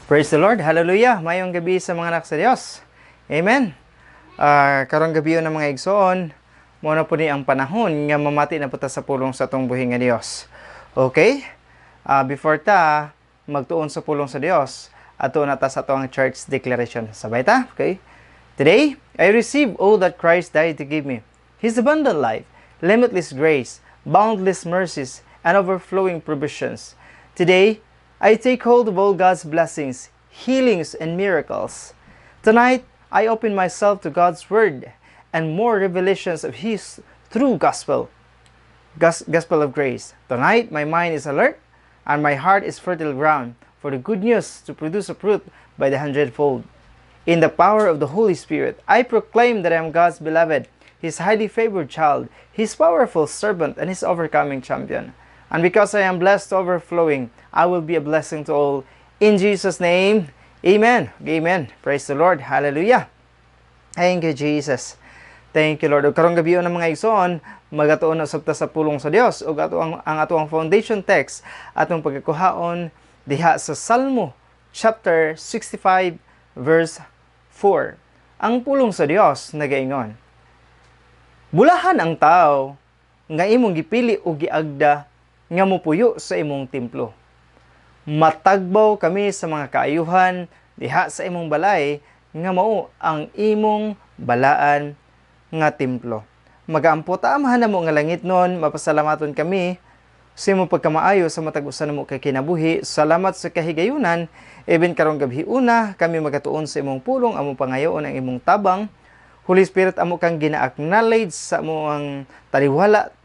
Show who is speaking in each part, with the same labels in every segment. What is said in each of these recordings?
Speaker 1: Praise the Lord. Hallelujah. Mayong gabi sa mga anak sa Diyos. Amen. Karong gabi yun ng mga igsoon, muna po ni ang panahon nga mamati na po ta sa pulong sa atong buhi nga Diyos. Okay? Before ta, magtuon sa pulong sa Diyos, ato na ta sa atong church declaration. Sabay ta? Okay? Today, I receive all that Christ died to give me. His abundant life, limitless grace, boundless mercies, and overflowing provisions. Today, I take hold of all God's blessings, healings, and miracles. Tonight, I open myself to God's Word and more revelations of His true gospel of grace. Tonight, my mind is alert and my heart is fertile ground for the good news to produce a fruit by the hundredfold. In the power of the Holy Spirit, I proclaim that I am God's beloved, His highly favored child, His powerful servant, and His overcoming champion. And because I am blessed to overflowing, I will be a blessing to all. In Jesus' name, Amen. Amen. Praise the Lord. Hallelujah. Thank you, Jesus. Thank you, Lord. O karong gabi ng mga igsoon, magatuon na sabta sa pulong sa Dios ug ang atuang foundation text atong pagkuhaon diha sa Salmo chapter 65 verse 4. Ang pulong sa Dios nagaingon: Bulahan ang tao nga imong gipili o giagda nga mopuyo sa imong templo. Matagbaw kami sa mga kaayuhan diha sa imong balay nga mao ang imong balaan nga templo. Magaampo ta amahan namo nga langit nun, mapasalamaton kami sa imong pagkamaayo sa matag usa namo kay kinabuhi. Salamat sa kahigayunan. Even karong gabi una kami magatuon sa imong pulong, among pangayoon ang imong tabang. Holy Spirit, amo kang gina-acknowledge sa among taliwala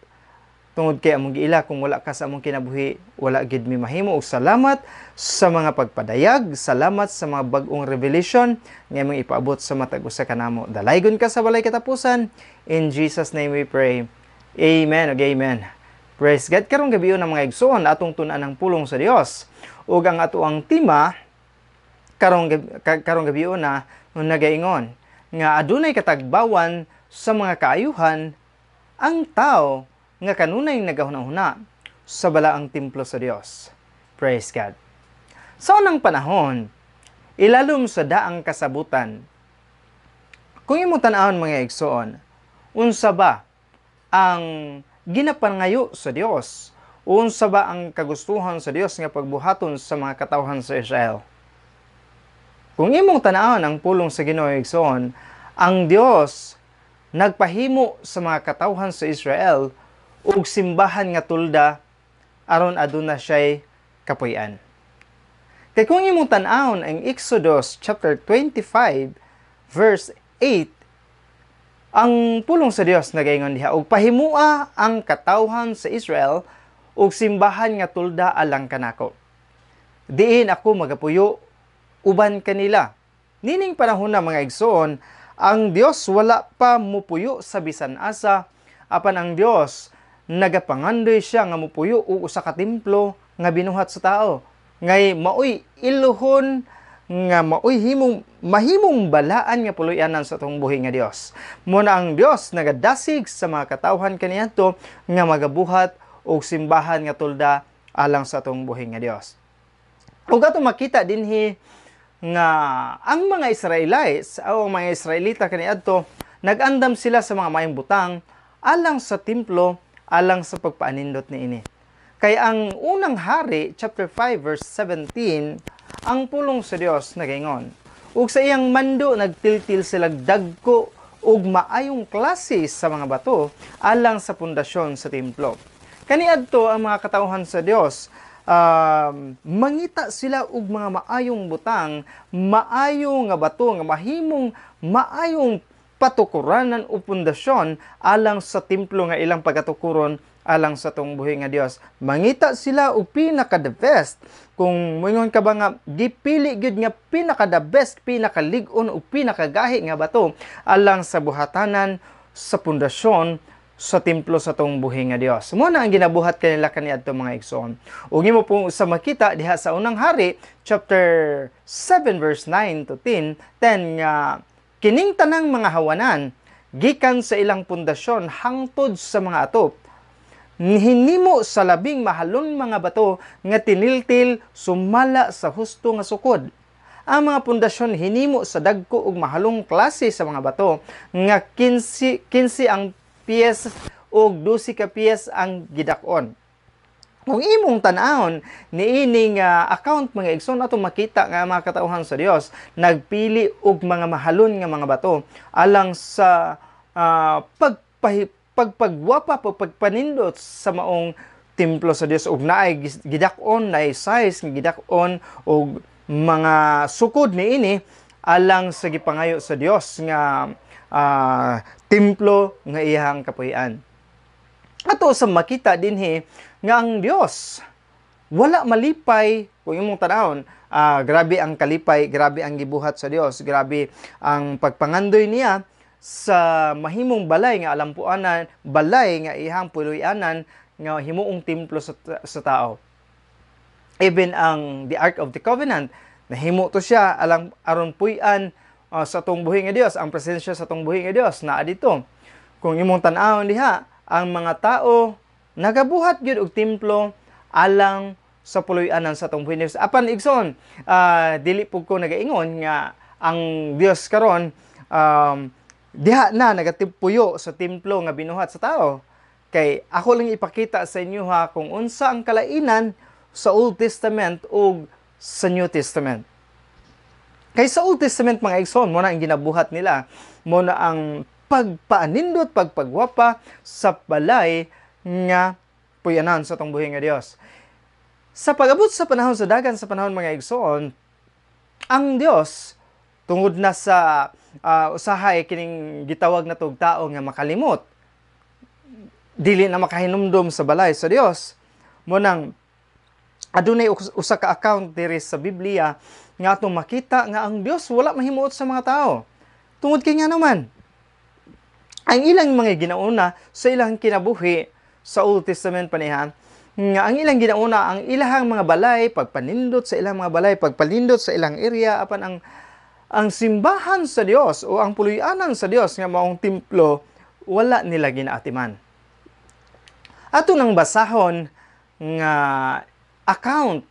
Speaker 1: tungod kay among giila. Kung wala ka sa among kinabuhi, wala gid mi mahimo. Ug salamat sa mga pagpadayag, salamat sa mga bag-ong revelation nga imong ipaabot sa matag usa kanamo. Dalaygon ka sa balay katapusan. In Jesus name we pray. Amen ug amen. Praise God. Karong gabi ng mga igsoon, atong tun-an ang pulong sa Dios. Ug ang atuang tema karong gabi na nagaingon nga adunay katagbawan sa mga kaayuhan ang tao nga kanunay nagahuna-huna sa balaang templo sa Dios. Praise God. Sa unang panahon, ilalom sa daang kasabutan, kung imong tan-awon mga igsoon, unsa ba ang ginapangayo sa Dios? Unsa ba ang kagustuhan sa Dios nga pagbuhaton sa mga katawhan sa Israel? Kung imong tan-awon ang pulong sa Ginoo igsoon, ang Dios nagpahimo sa mga katawhan sa Israel ug simbahan nga tulda aron aduna siya'y kapuy-an. Kay kung imong tan-awon ang Exodus chapter 25 verse 8, ang pulong sa Dios nagaingon diha, ug pahimua ang katawhan sa Israel ug simbahan nga tulda alang kanako. Diin ako magapuyo uban kanila. Nining panahon na mga igsoon, ang Dios wala pa mupuyo sa bisan asa, apan ang Dios nagapangandoy siya nga mupuyo og usa ka templo nga binuhat sa tao. Ngay maoy iluhon nga maoy mahimong balaan nga puloy-anan sa atong buhi nga Dios. Muna ang Dios nagadasig sa mga katawhan kaniadto nga magabuhat og simbahan nga tulda alang sa atong buhi nga Dios. Ug ato makita dinhi nga ang mga Israelites o mga Israelita kaniadto nag-andam sila sa mga maayong butang alang sa templo, alang sa pagpaanindot niini. Kay ang unang hari chapter 5 verse 17, ang pulong sa Dios nagaingon, ug sa iyang mando nagtiltil sila dagko ug maayong klase sa mga bato alang sa pundasyon sa templo. Kaniadto ang mga katawhan sa Dios, mangita sila og mga maayong butang, maayong nga bato nga mahimong maayong patukuranan o pundasyon alang sa templo nga ilang pagatukuron alang sa tong buhi nga Dios. Mangita sila og pinaka the best. Kung moingon ka ba nga gipili gyud nga pinaka the best, pinakalig-on o pinakagahi nga bato alang sa buhatanan sa pundasyon sa templo sa tong buhi nga Dios. Mo na ang ginabuhat kanila kaniadto mga igsoon. Ug imo po sa makita diha sa unang hari chapter 7 verse 9 to 10 nga kining tanang mga hawanan gikan sa ilang pundasyon hangtod sa mga atop hinimo sa labing mahalon mga bato nga tiniltil sumala sa husto nga sukod. Ang mga pundasyon hinimo sa dagko ug mahalong klase sa mga bato nga 15 ang piyes ug 12 ka piyes ang gidak-on. Kung imong tan-awon niining account mga igsoon ato makita nga mga katauhan sa Dios nagpili og mga mahalon nga mga bato alang sa pagpagwapa pagpanindot sa maong templo sa Dios ug naay gidak-on naay size nga gidak-on og mga sukod niini alang sa gipangayo sa Dios nga templo nga iyang kapuy-an. Ato sa makita dinhi nga ang Dios wala malipay kung imong tanawon, grabe ang kalipay, grabe ang gibuhat sa Dios, grabe ang pagpangandoy niya sa mahimong balay nga alampuanan, balay nga ihang puloy-anan nga himuong templo sa tao. Even ang the Ark of the Covenant, nahimo to siya aron puy-an sa atong buhi nga Dios, ang presensya sa atong buhi nga Dios naa dito. Kung imong tan-awon diha, ang mga tao nagabuhat gyud og templo alang sa puloy-anan sa atong buhi nga Dios. Apan igsoon, dili pud ko nagaingon nga ang Dios karon diha na nagatipuyo sa templo nga binuhat sa tao. Kay ako lang ipakita sa inyo ha kung unsa ang kalainan sa Old Testament ug sa New Testament. Kay sa Old Testament mga igsoon, mo na ang ginabuhat nila, mo na ang pagpaanindot, pagpagwapa sa balay nga puyanan sa atong buhi nga Dios. Sa pag-abot sa panahon sa dagan sa panahon mga igsoon, ang Dios tungod na sa usahay kining gitawag na tog tao nga makalimot, dili na makahinumdom sa balay sa Dios, mo nang adunay usa ka account diri sa Biblia nga atong makita nga ang Dios wala mahimuot sa mga tao. Tungod kay nga naman ang ilang mga ginauna sa ilang kinabuhi sa Old Testament panihan, nga ang ilang ginauna ang ilahang mga balay, pagpanindot sa ilang mga balay, pagpanindot sa ilang area, apan ang simbahan sa Dios o ang puloy-anan sa Dios nga maong templo, wala nila ginaatiman. Ato nang basahon nga account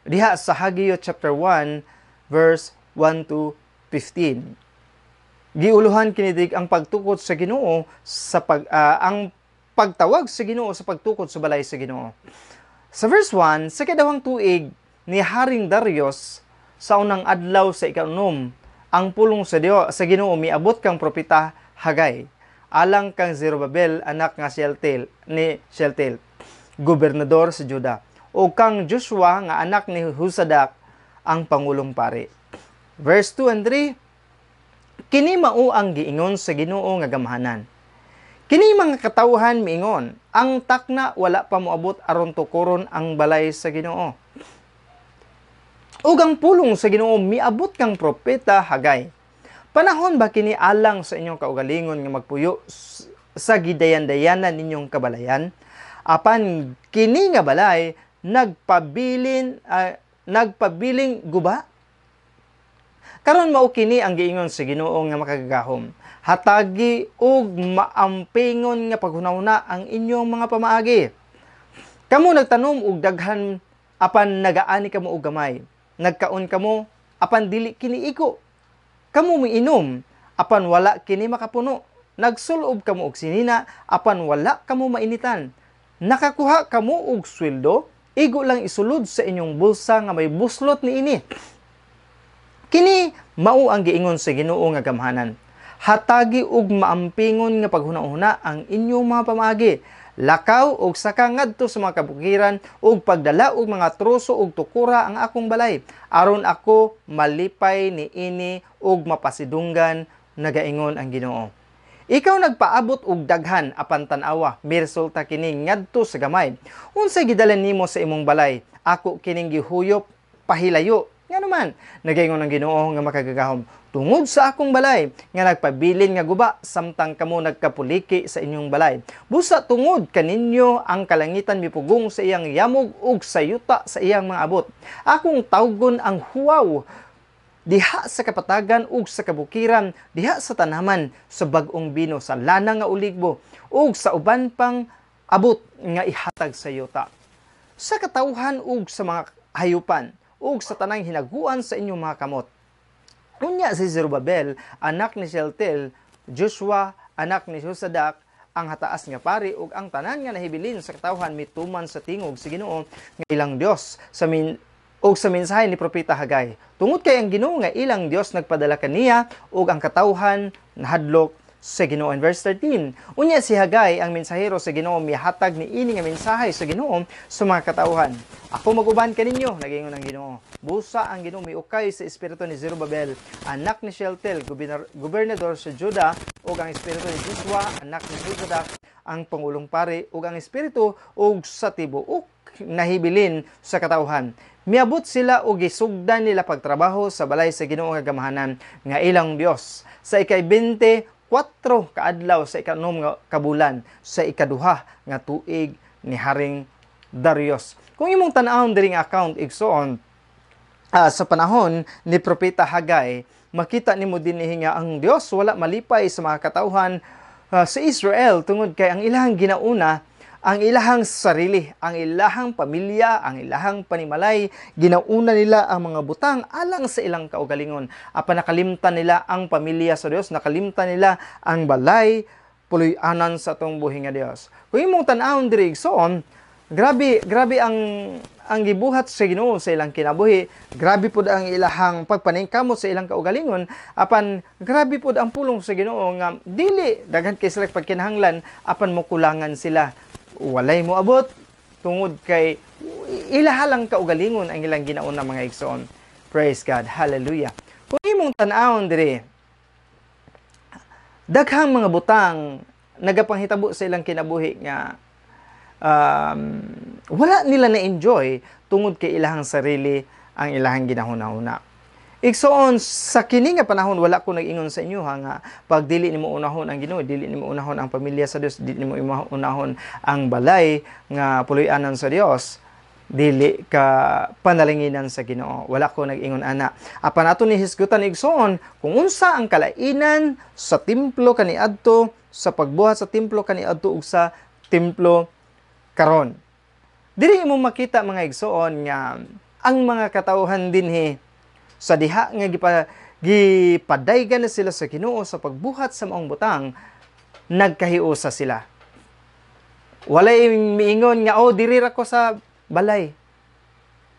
Speaker 1: diha sa Hageo chapter 1 verse 1 to 15. Giuluhan kinidig ang pagtukod sa Ginoo sa ang pagtawag sa Ginoo sa pagtukod sa balay sa Ginoo. Sa verse 1, sa kadawang tuig ni Haring Darius sa unang adlaw sa ika-6, ang pulong sa Ginoo miabot kang propeta Hagay alang kang Zerubbabel anak nga Shealtiel, gobernador sa Juda, o kang Joshua nga anak ni Husadak ang pangulong pari. Verse 2 and 3, kini mao ang giingon sa Ginoo nga gamhanan. Kini mga katawhan miingon, ang takna wala pa moabot aron tukuron ang balay sa Ginoo. Ug ang pulong sa Ginoo miabot kang propeta Hagay. Panahon ba kini alang sa inyong kaugalingon nga magpuyo sa gidayan-dayanan ninyong kabalayan? Apan kini nga balay nagpabiling guba? Karon mao kini ang giingon sa Ginoo nga makagagahom. Hatagi ug maampingon nga paghunahuna ang inyong mga pamaagi. Kamo nagtanom og daghan apan nagaani kamo og gamay. Nagkaon kamo apan dili kini iko. Kamo miinom apan wala kini makapuno. Nagsulob kamo og sinina apan wala kamo mainitan. Nakakuha kamo og sweldo, igo lang isulod sa inyong bulsa nga may buslot niini. Kini mao ang giingon sa Ginoo nga gamhanan. Hatagi ug maampingon nga paghunahuna ang inyong mga pamaagi. Lakaw og saka ngadto sa mga kabukiran ug pagdala og mga troso ug tukura ang akong balay aron ako malipay niini ug mapasidunggan, nagaingon ang Ginoo. Ikaw nagpaabot og daghan apan tan-awa, miresulta kini ngadto sa gamay. Unsay gidalan nimo sa imong balay? Ako kining gihuyop pahilayo. Nga naman, nagaingon ang Ginoo nga makagagahom. Tungod sa akong balay, nga nagpabilin nga guba, samtang kamo nagkapuliki sa inyong balay. Busa tungod kaninyo ang kalangitan mipugong sa iyang yamog ug sa yuta sa iyang mga abot. Akong tawgon ang huwaw, diha sa kapatagan ug sa kabukiran, diha sa tanaman, sa bag-ong bino, sa lana nga uligbo, ug sa uban pang abot nga ihatag sa yuta. Sa katawhan ug sa mga hayupan, ug sa tanang hinaguan sa inyong mga kamot. Unya si Zerubbabel, anak ni Shealtiel, Joshua, anak ni Josadak, ang hataas nga pari ug ang tanan nga nahibilin sa katawhan mituman sa tingog si Ginoo nga ilang Dios sa mensahe ni propeta Hagay. Tungod kay ang Ginoo nga ilang Dios nagpadala kaniya ug ang katawhan nahadlok sa Ginoo. In verse 13, unya si Hagay ang mensahero sa Ginoo mihatag ni ini nga mensahe sa Ginoo sa mga katawhan. Ako maguban kaninyo, nagingon ang Ginoo. Busa ang Ginoo miukay sa espiritu ni Zerubbabel, anak ni Shealtiel, gobernador sa Juda, ug ang espiritu ni Joshua, anak ni Josadak, ang pangulong pari, ug ang espiritu ug sa tibuok nahibilin sa katawhan. Miabot sila og gisugdan nila pagtrabaho sa balay sa Ginoo nga gamahanan nga ilang Dios. Sa ikay-24 kaadlaw sa ikanom nga kabulan sa ikaduha nga tuig ni Haring Darius. Kung imong tan-awon diri nga account igsoon sa panahon ni propeta Hagay, makita nimo dinhi nga ang Dios wala malipay sa mga katawhan sa Israel tungod kay ang ilahang ginauna ang ilahang sarili, ang ilahang pamilya, ang ilahang panimalay, ginauna nila ang mga butang alang sa ilang kaugalingon. Apan nakalimtan nila ang pamilya sa Dios, nakalimtan nila ang balay, puloy-anan sa atong buhi nga Dios. Kung imong tan-awon diri igsoon, grabe ang gibuhat sa Ginoo sa ilang kinabuhi, grabe pud ang ilahang pagpaningkamot sa ilang kaugalingon, apan grabe pud ang pulong sa Ginoo nga dili daghan kay sila pagkinahanglan apan mokulangan sila. Walay mo abot tungod kay ilahalang kaugalingon ang ilang ginauna mga igsoon. Praise God. Hallelujah. Kung imong tan-awon diri, daghang mga butang nagapanghitabo sa ilang kinabuhi nga wala nila na-enjoy tungod kay ilahang sarili ang ilahang ginahuna-una. Igsoon, sa kini nga panahon, wala ko nag-ingon sa inyo nga pag dili nimo unahon ang Ginoo, dili nimo unahon ang pamilya sa Dios, dili nimo unahon ang balay nga puloy-anan sa Dios, dili ka panalinginan sa Ginoo. Wala ko nag-ingon ana. Apan ato ni hisgutan igsoon kung unsa ang kalainan sa templo kaniadto, sa pagbuhat sa templo kaniadto ug sa templo karon. Dili mo makita mga igsoon nga ang mga katawhan dinhi sa diha nga gipadaygan na sila sa Ginoo sa pagbuhat sa maong butang, nagkahiusa sila. Walay miingon nga, oh, diri ra ko sa balay.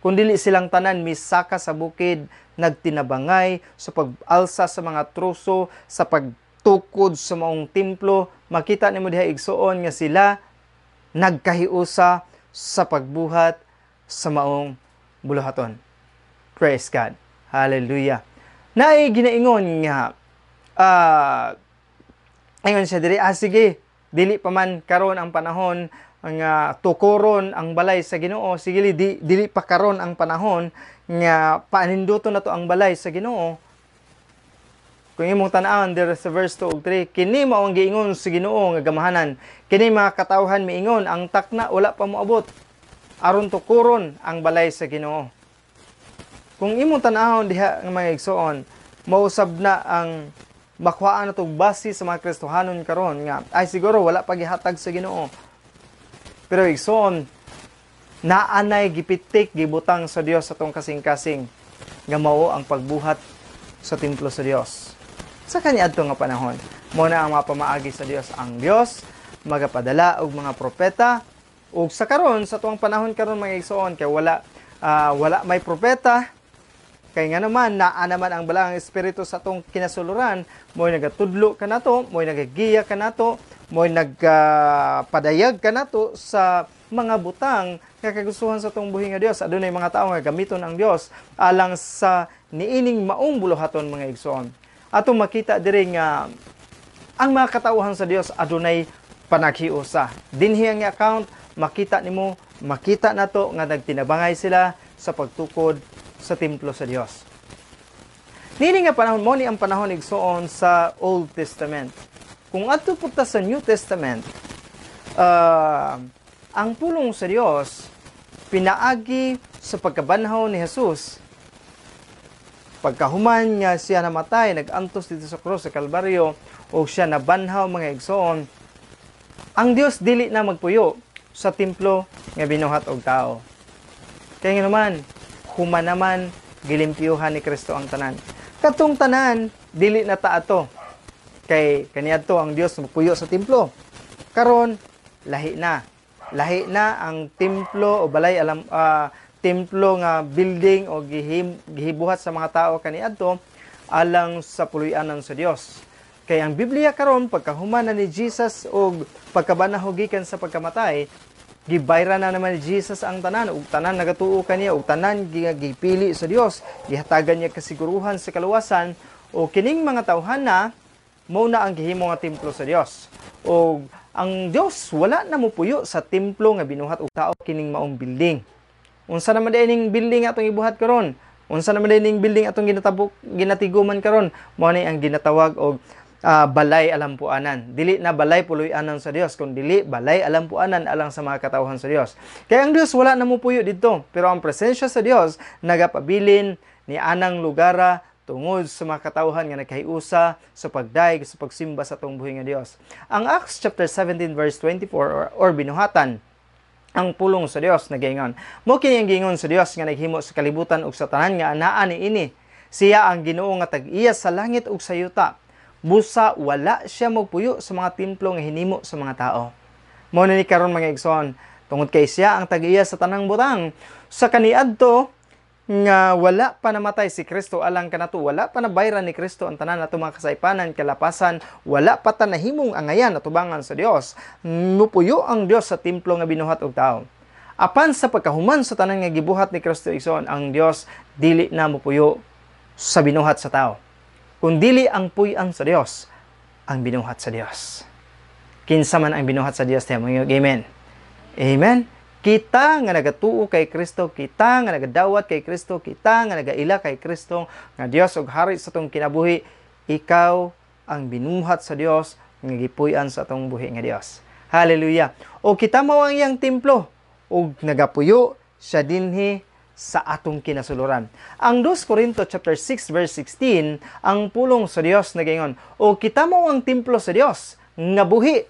Speaker 1: Kung dili silang tanan, misaka sa bukid, nagtinabangay sa pag-alsa sa mga truso, sa pagtukod sa maong templo. Makita nimo diha igsuon nga sila nagkahiusa sa pagbuhat sa maong buluhaton. Praise God. Hallelujah. Naay ginaingon nga, ayun siya diri, sige, dili pa man karon ang panahon nga tukuron ang balay sa Ginoo. Sige, dili pa karon ang panahon nga paaninduton nato ang balay sa Ginoo. Kung imong tan-awon diri sa verse 2 ug 3, kini mao ang giingon sa Ginoo nga gamahanan. Kini mga katawhan miingon, ang takna wala pa moabot aron tukuron ang balay sa Ginoo. Kung imong tan-awon diha nga mga igsoon, mausab na ang makuhaan natong base sa mga Kristohanon karon nga ay siguro wala pa gihatag sa Ginoo. Pero igsoon, naanay gipitik gibutang sa Dios sa tong kasing-kasing nga mao ang pagbuhat sa templo sa Dios. Sa kaniadto nga panahon, mao na ang mapamaagi sa Dios. Ang Dios magapadala og mga propeta ug sa karon sa tuwang panahon karon mga igsoon kay wala may propeta. Kay nga naman, naa naman ang balang espiritu sa atong kinasuluran, mo'y nagatudlo ka nato, mo'y nagagiya ka nato, mo'y nagpadayag ka nato sa mga butang nga kagustuhan sa atong buhi nga Dios. Adunay mga tao nga gamiton ang Dios alang sa niining maong buluhaton mga igsoon. Atong makita diri nga ang mga katawhan sa Dios adunay panaghiusa. Dinhi ang account, makita nato nga nagtinabangay sila sa pagtukod sa templo sa Dios. Nini nga panahon mo ni ang panahon igsoon sa Old Testament. Kung adto punta sa New Testament, ang pulong sa Dios pinaagi sa pagkabanhaw ni Jesus. Pagkahuman nga siya namatay, nagantos dito sa krus sa Kalbaryo o siya nabanhaw mga igsoon, ang Dios dili na magpuyo sa templo nga binuhat og tao. Kaya nga naman, humanaman gilimpyuhan ni Kristo ang tanan. Katong tanan dili na ta ato kay kaniadto ang Dios magpuyo sa templo. Karon lahi na. Lahi na ang templo o balay templo nga building o gihibuhat sa mga tao kaniadto alang sa puloy-anan sa Dios. Kay ang Biblia karon pagkahuman na ni Jesus og pagkabanaw gikan sa pagkamatay, gibayra na naman ni Jesus ang tanan ug tanan nagatuo kaniya ug tanan gipili sa Dios, gihatagan niya kasiguruhan sa kaluwasan o kining mga tawhana mao na ang gihimo nga templo sa Dios. O ang Dios wala na mopuyo sa templo nga binuhat og tao kining maong building. Unsa naman dining building atong ibuhat karon? Unsa naman dining building atong ginatiguman karon? Mao ni ang ginatawag og balay alampuanan. Dili na balay puloy-anan sa Dios, kung dili balay alampuanan alang sa mga katawhan sa Dios. Kaya ang Dios wala na mopuyo didto, pero ang presensya sa Dios nagapabilin ni anang lugara tungod sa mga katawhan nga nagkahiusa sa pagdaig sa pagsimba sa atong buhi nga Dios. Ang Acts chapter 17 verse 24 or binuhatan ang pulong sa Dios nagaingon. Mo kini ang gingon sa Dios nga naghimo sa kalibutan ug sa tanan nga anaa niini. Siya ang Ginoo nga tag-iya sa langit ug sa yuta. Busa wala siya magpuyo sa mga templo nga hinimo sa mga tao. Mao na ni karon mga igsoon, tungod kay siya ang tag-iya sa tanang butang. Sa kaniadto nga wala pa namatay si Kristo alang kanato, wala pa nabayran ni Kristo ang tanan nato mga kasaypanan, kalapasan, wala pa ta nahimong angayan atubangan sa Dios. Mupuyo ang Dios sa templo nga binuhat og tao. Apan sa pagkahuman sa tanan nga gibuhat ni Kristo igsoon, ang Dios dili na mupuyo sa binuhat sa tao. Kung dili ang puy-an sa Dios, ang binuhat sa Dios. Kinsa man ang binuhat sa Dios, amen. Amen. Kita nga nagatuo kay Kristo, kita nga nagadawat kay Kristo, kita nga nagaila kay Kristo, nga Dios ug hari sa tong kinabuhi, ikaw ang binuhat sa Dios, nga gipuy-an sa tong buhi nga Dios. Hallelujah. O kita mao ang iyang templo, ug nagapuyo siya dinhi sa atong kinasuluran. Ang 2 Corinto chapter 6 verse 16, ang pulong sa Dios nagaingon, o kita mo ang templo sa Dios nga buhi,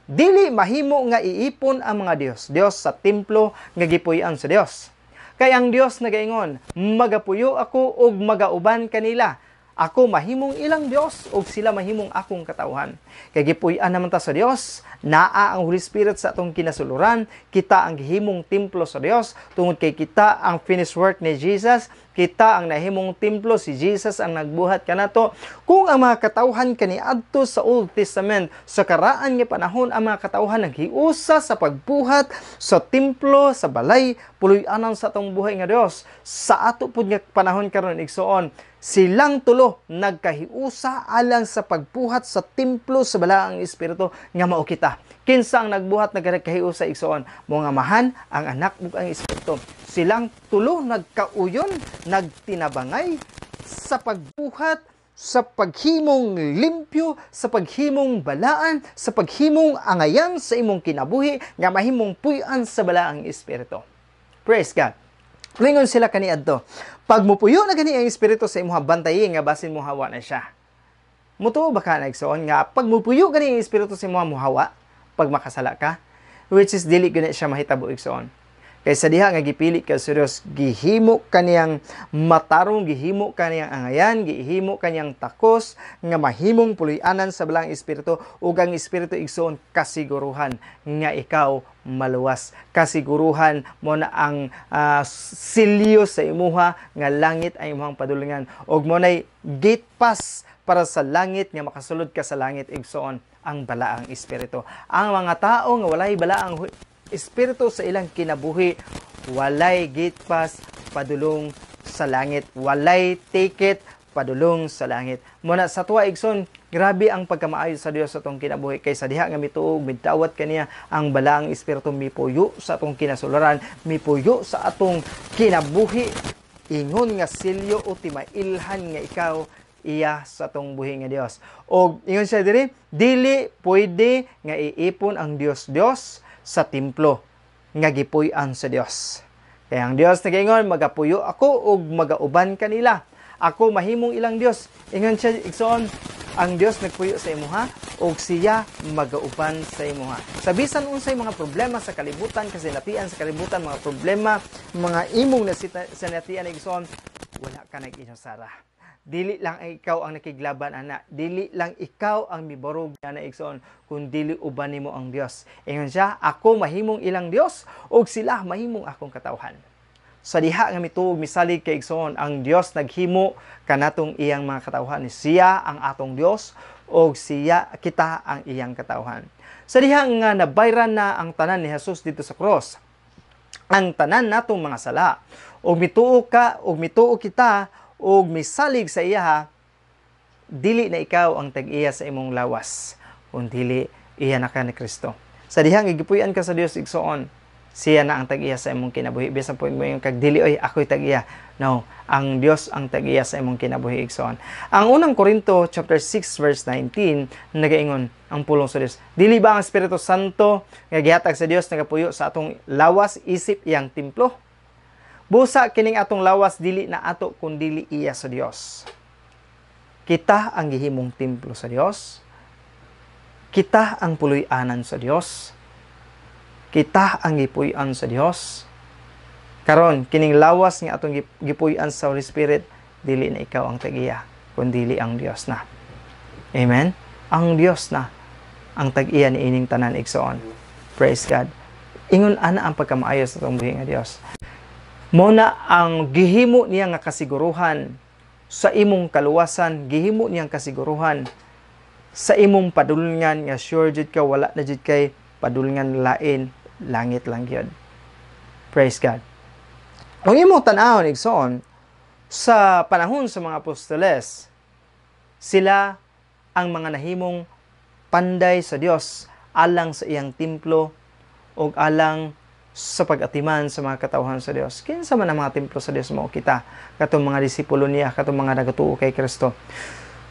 Speaker 1: dili mahimo nga iipon ang mga Dios sa templo nga gipuy-an sa Dios. Kay ang Dios nagaingon, magapuyo ako ug magauban kanila. Ako mahimong ilang Dios ug sila mahimong akong katawhan. Kay gipuy-an naman ta sa Dios, naa ang Holy Spirit sa atong kinasuluran, kita ang gihimong templo sa Dios, tungod kay kita ang finished work ni Jesus, kita ang nahimong templo, si Jesus ang nagbuhat kanato. Kung ang mga katawhan kaniadto sa Old Testament, sa karaan nga panahon ang mga katawhan naghiusa sa pagbuhat sa templo, sa balay, puloy-anan sa atong buhay nga Dios. Sa ato pud nga panahon karon igsoon, silang tulo nagkahiusa alang sa pagbuhat sa templo sa balaang espiritu nga mao kita. Kinsa ang nagbuhat nagkahiusa igsoon? Mga mahan, ang anak ug ang espiritu. Silang tulo nagkauyon, nagtinabangay sa pagbuhat, sa paghimong limpyo, sa paghimong balaan, sa paghimong angayan sa imong kinabuhi nga mahimong puy-an sa balaang espiritu. Praise God. Lingon sila kaniadto. Pag mupuyo na gani ang espiritu sa imong bantayi nga basin mo hawa na siya. Mutuo ba ka na igsoon nga pag mupuyo gani ang espiritu sa imong muhawa pag makasala ka, which is dili gani siya mahitabo igsoon. Kay sa diha nga gipili ka sa Dios, gihimo kaniyang matarong, gihimo kaniyang angayan, gihimo kaniyang takos nga mahimong puloy-anan sa balang espiritu ug ang espiritu igsoon kasiguruhan nga ikaw maluwas. Kasiguruhan mo na ang silyo sa imuha nga langit ay imong padulungan ug mo nay gate pass para sa langit nga makasulod ka sa langit igsoon ang balaang espiritu. Ang mga tao nga walay balaang espiritu sa ilang kinabuhi, walay gate pass padulong sa langit, walay ticket padulong sa langit. Muna sa tuwa igsoon, grabe ang pagkamaayo sa Dios sa atong kinabuhi, kay sa diha nga mituog midawat kaniya ang balaang espiritu mipuyo sa atong kinasularan, mipuyo sa atong kinabuhi, ingon nga silyo o timailhan nga ikaw iya sa atong buhi nga Dios. Og ingon siya dili pwede nga iipon ang Dios sa templo nga gipuy-an sa Dios. Kaya ang Dios nagaingon, magapuyo ako ug magauban kanila. Ako mahimong ilang Dios. Ingon siya igsoon, ang Dios nagpuyo sa imuha ug siya magauban sa imuha. Sa bisan unsay mga problema sa kalibutan, kasinatian sa kalibutan, mga problema, mga imong nasinatian igsoon, wala ka nag-inusara. Dili lang ikaw ang nakiglaban ana, dili lang ikaw ang miborog ana igsoon, kun dili uban nimo ang Dios. Ingon siya, ako mahimong ilang Dios ug sila mahimong akong katawhan. Sa diha nga mituog misalig kay igsoon, ang Dios naghimo kanatong iyang mga katawhan. Siya ang atong Dios o kita ang iyang katawhan. Sa diha nga nabayran na ang tanan ni Jesus dito sa cross, ang tanan natong mga sala, og mituo kita og misalig sa iya, dili na ikaw ang tag-iya sa imong lawas, kung dili iya na ka ni Kristo. Sa diha nga gipuy-an ka sa Dios igsoon, siya na ang tag-iya sa imong kinabuhi. Bisan po mo yung kagdili, oy, ako'y tag-iya. No, ang Dios ang tag-iya sa imong kinabuhi igsoon. Ang unang Korinto chapter 6 verse 19 nagaingon ang pulong sa Dios. Dili ba ang Espiritu Santo nga gihatag sa Dios nagapuyo sa atong lawas, isip iyang templo? Busa kining atong lawas dili na ato kundi iya sa Dios. Kita ang gihimong templo sa Dios. Kita ang puloy-anan sa Dios. Kita ang gipuy-an sa Dios. Karon kining lawas nga atong gipuy-an sa Holy Spirit, dili na ikaw ang tag-iya, kundi dili ang Dios na. Amen. Ang Dios na ang tag-iya ni ining tanan igsoon. Praise God. Ingon ana ang pagkamaayo sa atong buhi nga Dios. Mao na ang gihimo niya nga kasiguruhan sa imong kaluwasan, gihimo niyang kasiguruhan sa imong padulngan nga sure jud ka wala na jud kay padulngan lain, langit lang yun. Praise God. Ang imong tan-awon igsoon, sa panahon sa mga apostoles, sila ang mga nahimong panday sa Dios alang sa iyang templo o alang sa pag-atiman sa mga katawhan sa Dios. Kinsa man ang mga templo sa Dios mao kita, katong mga disipulo niya, katong mga nagatuo kay Kristo.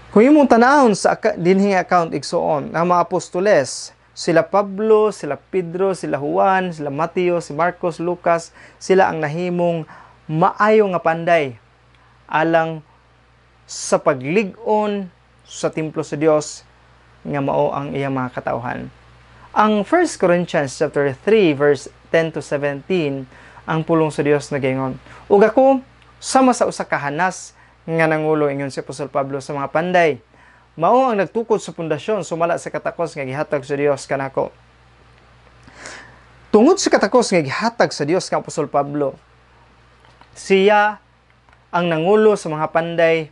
Speaker 1: Kung imong tan-awon sa dinhi account igsoon, ang mga apostoles, sila Pablo, sila Pedro, sila Juan, sila Mateo, si Marcos, Lucas, sila ang nahimong maayo nga panday alang sa paglig-on sa templo sa Dios nga mao ang iyang mga katawhan. Ang 1 Corinthians chapter 3 verse 10 to 17 ang pulong sa Dios nagaingon, ug ako sama sa usa ka hanas nga nangulo, ingon si Apostol Pablo, sa mga panday, mao ang nagtukod sa pundasyon sumala sa katakos nga gihatag sa Dios kanako. Tungod sa katakos nga gihatag sa Dios kang Apostol Pablo, siya ang nangulo sa mga panday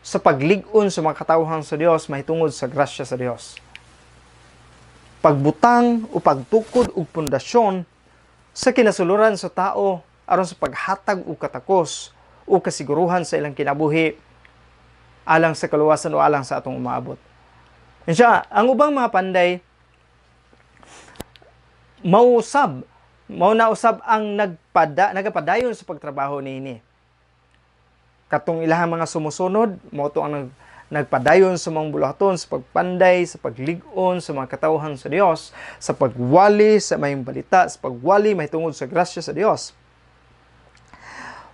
Speaker 1: sa paglig-on sa mga katawhan sa Dios mahitungod sa grasya sa Dios. Pagbutang o pagtukod og pundasyon sa kinasuluran sa tao aron sa paghatag og katakos o kasiguruhan sa ilang kinabuhi alang sa kaluwasan o alang sa atong umaabot. Insya, ang ubang mga panday, mao na usab ang nagapadayon sa pagtrabaho niini. Katong ilahang mga sumusunod, mao to ang nagpadayon sa mga bulahaton, sa pagpanday, sa paglig-on, sa mga katawhan sa Dios, sa pagwali, sa mayong balita, sa pagwali, mahitungod sa grasya sa Dios.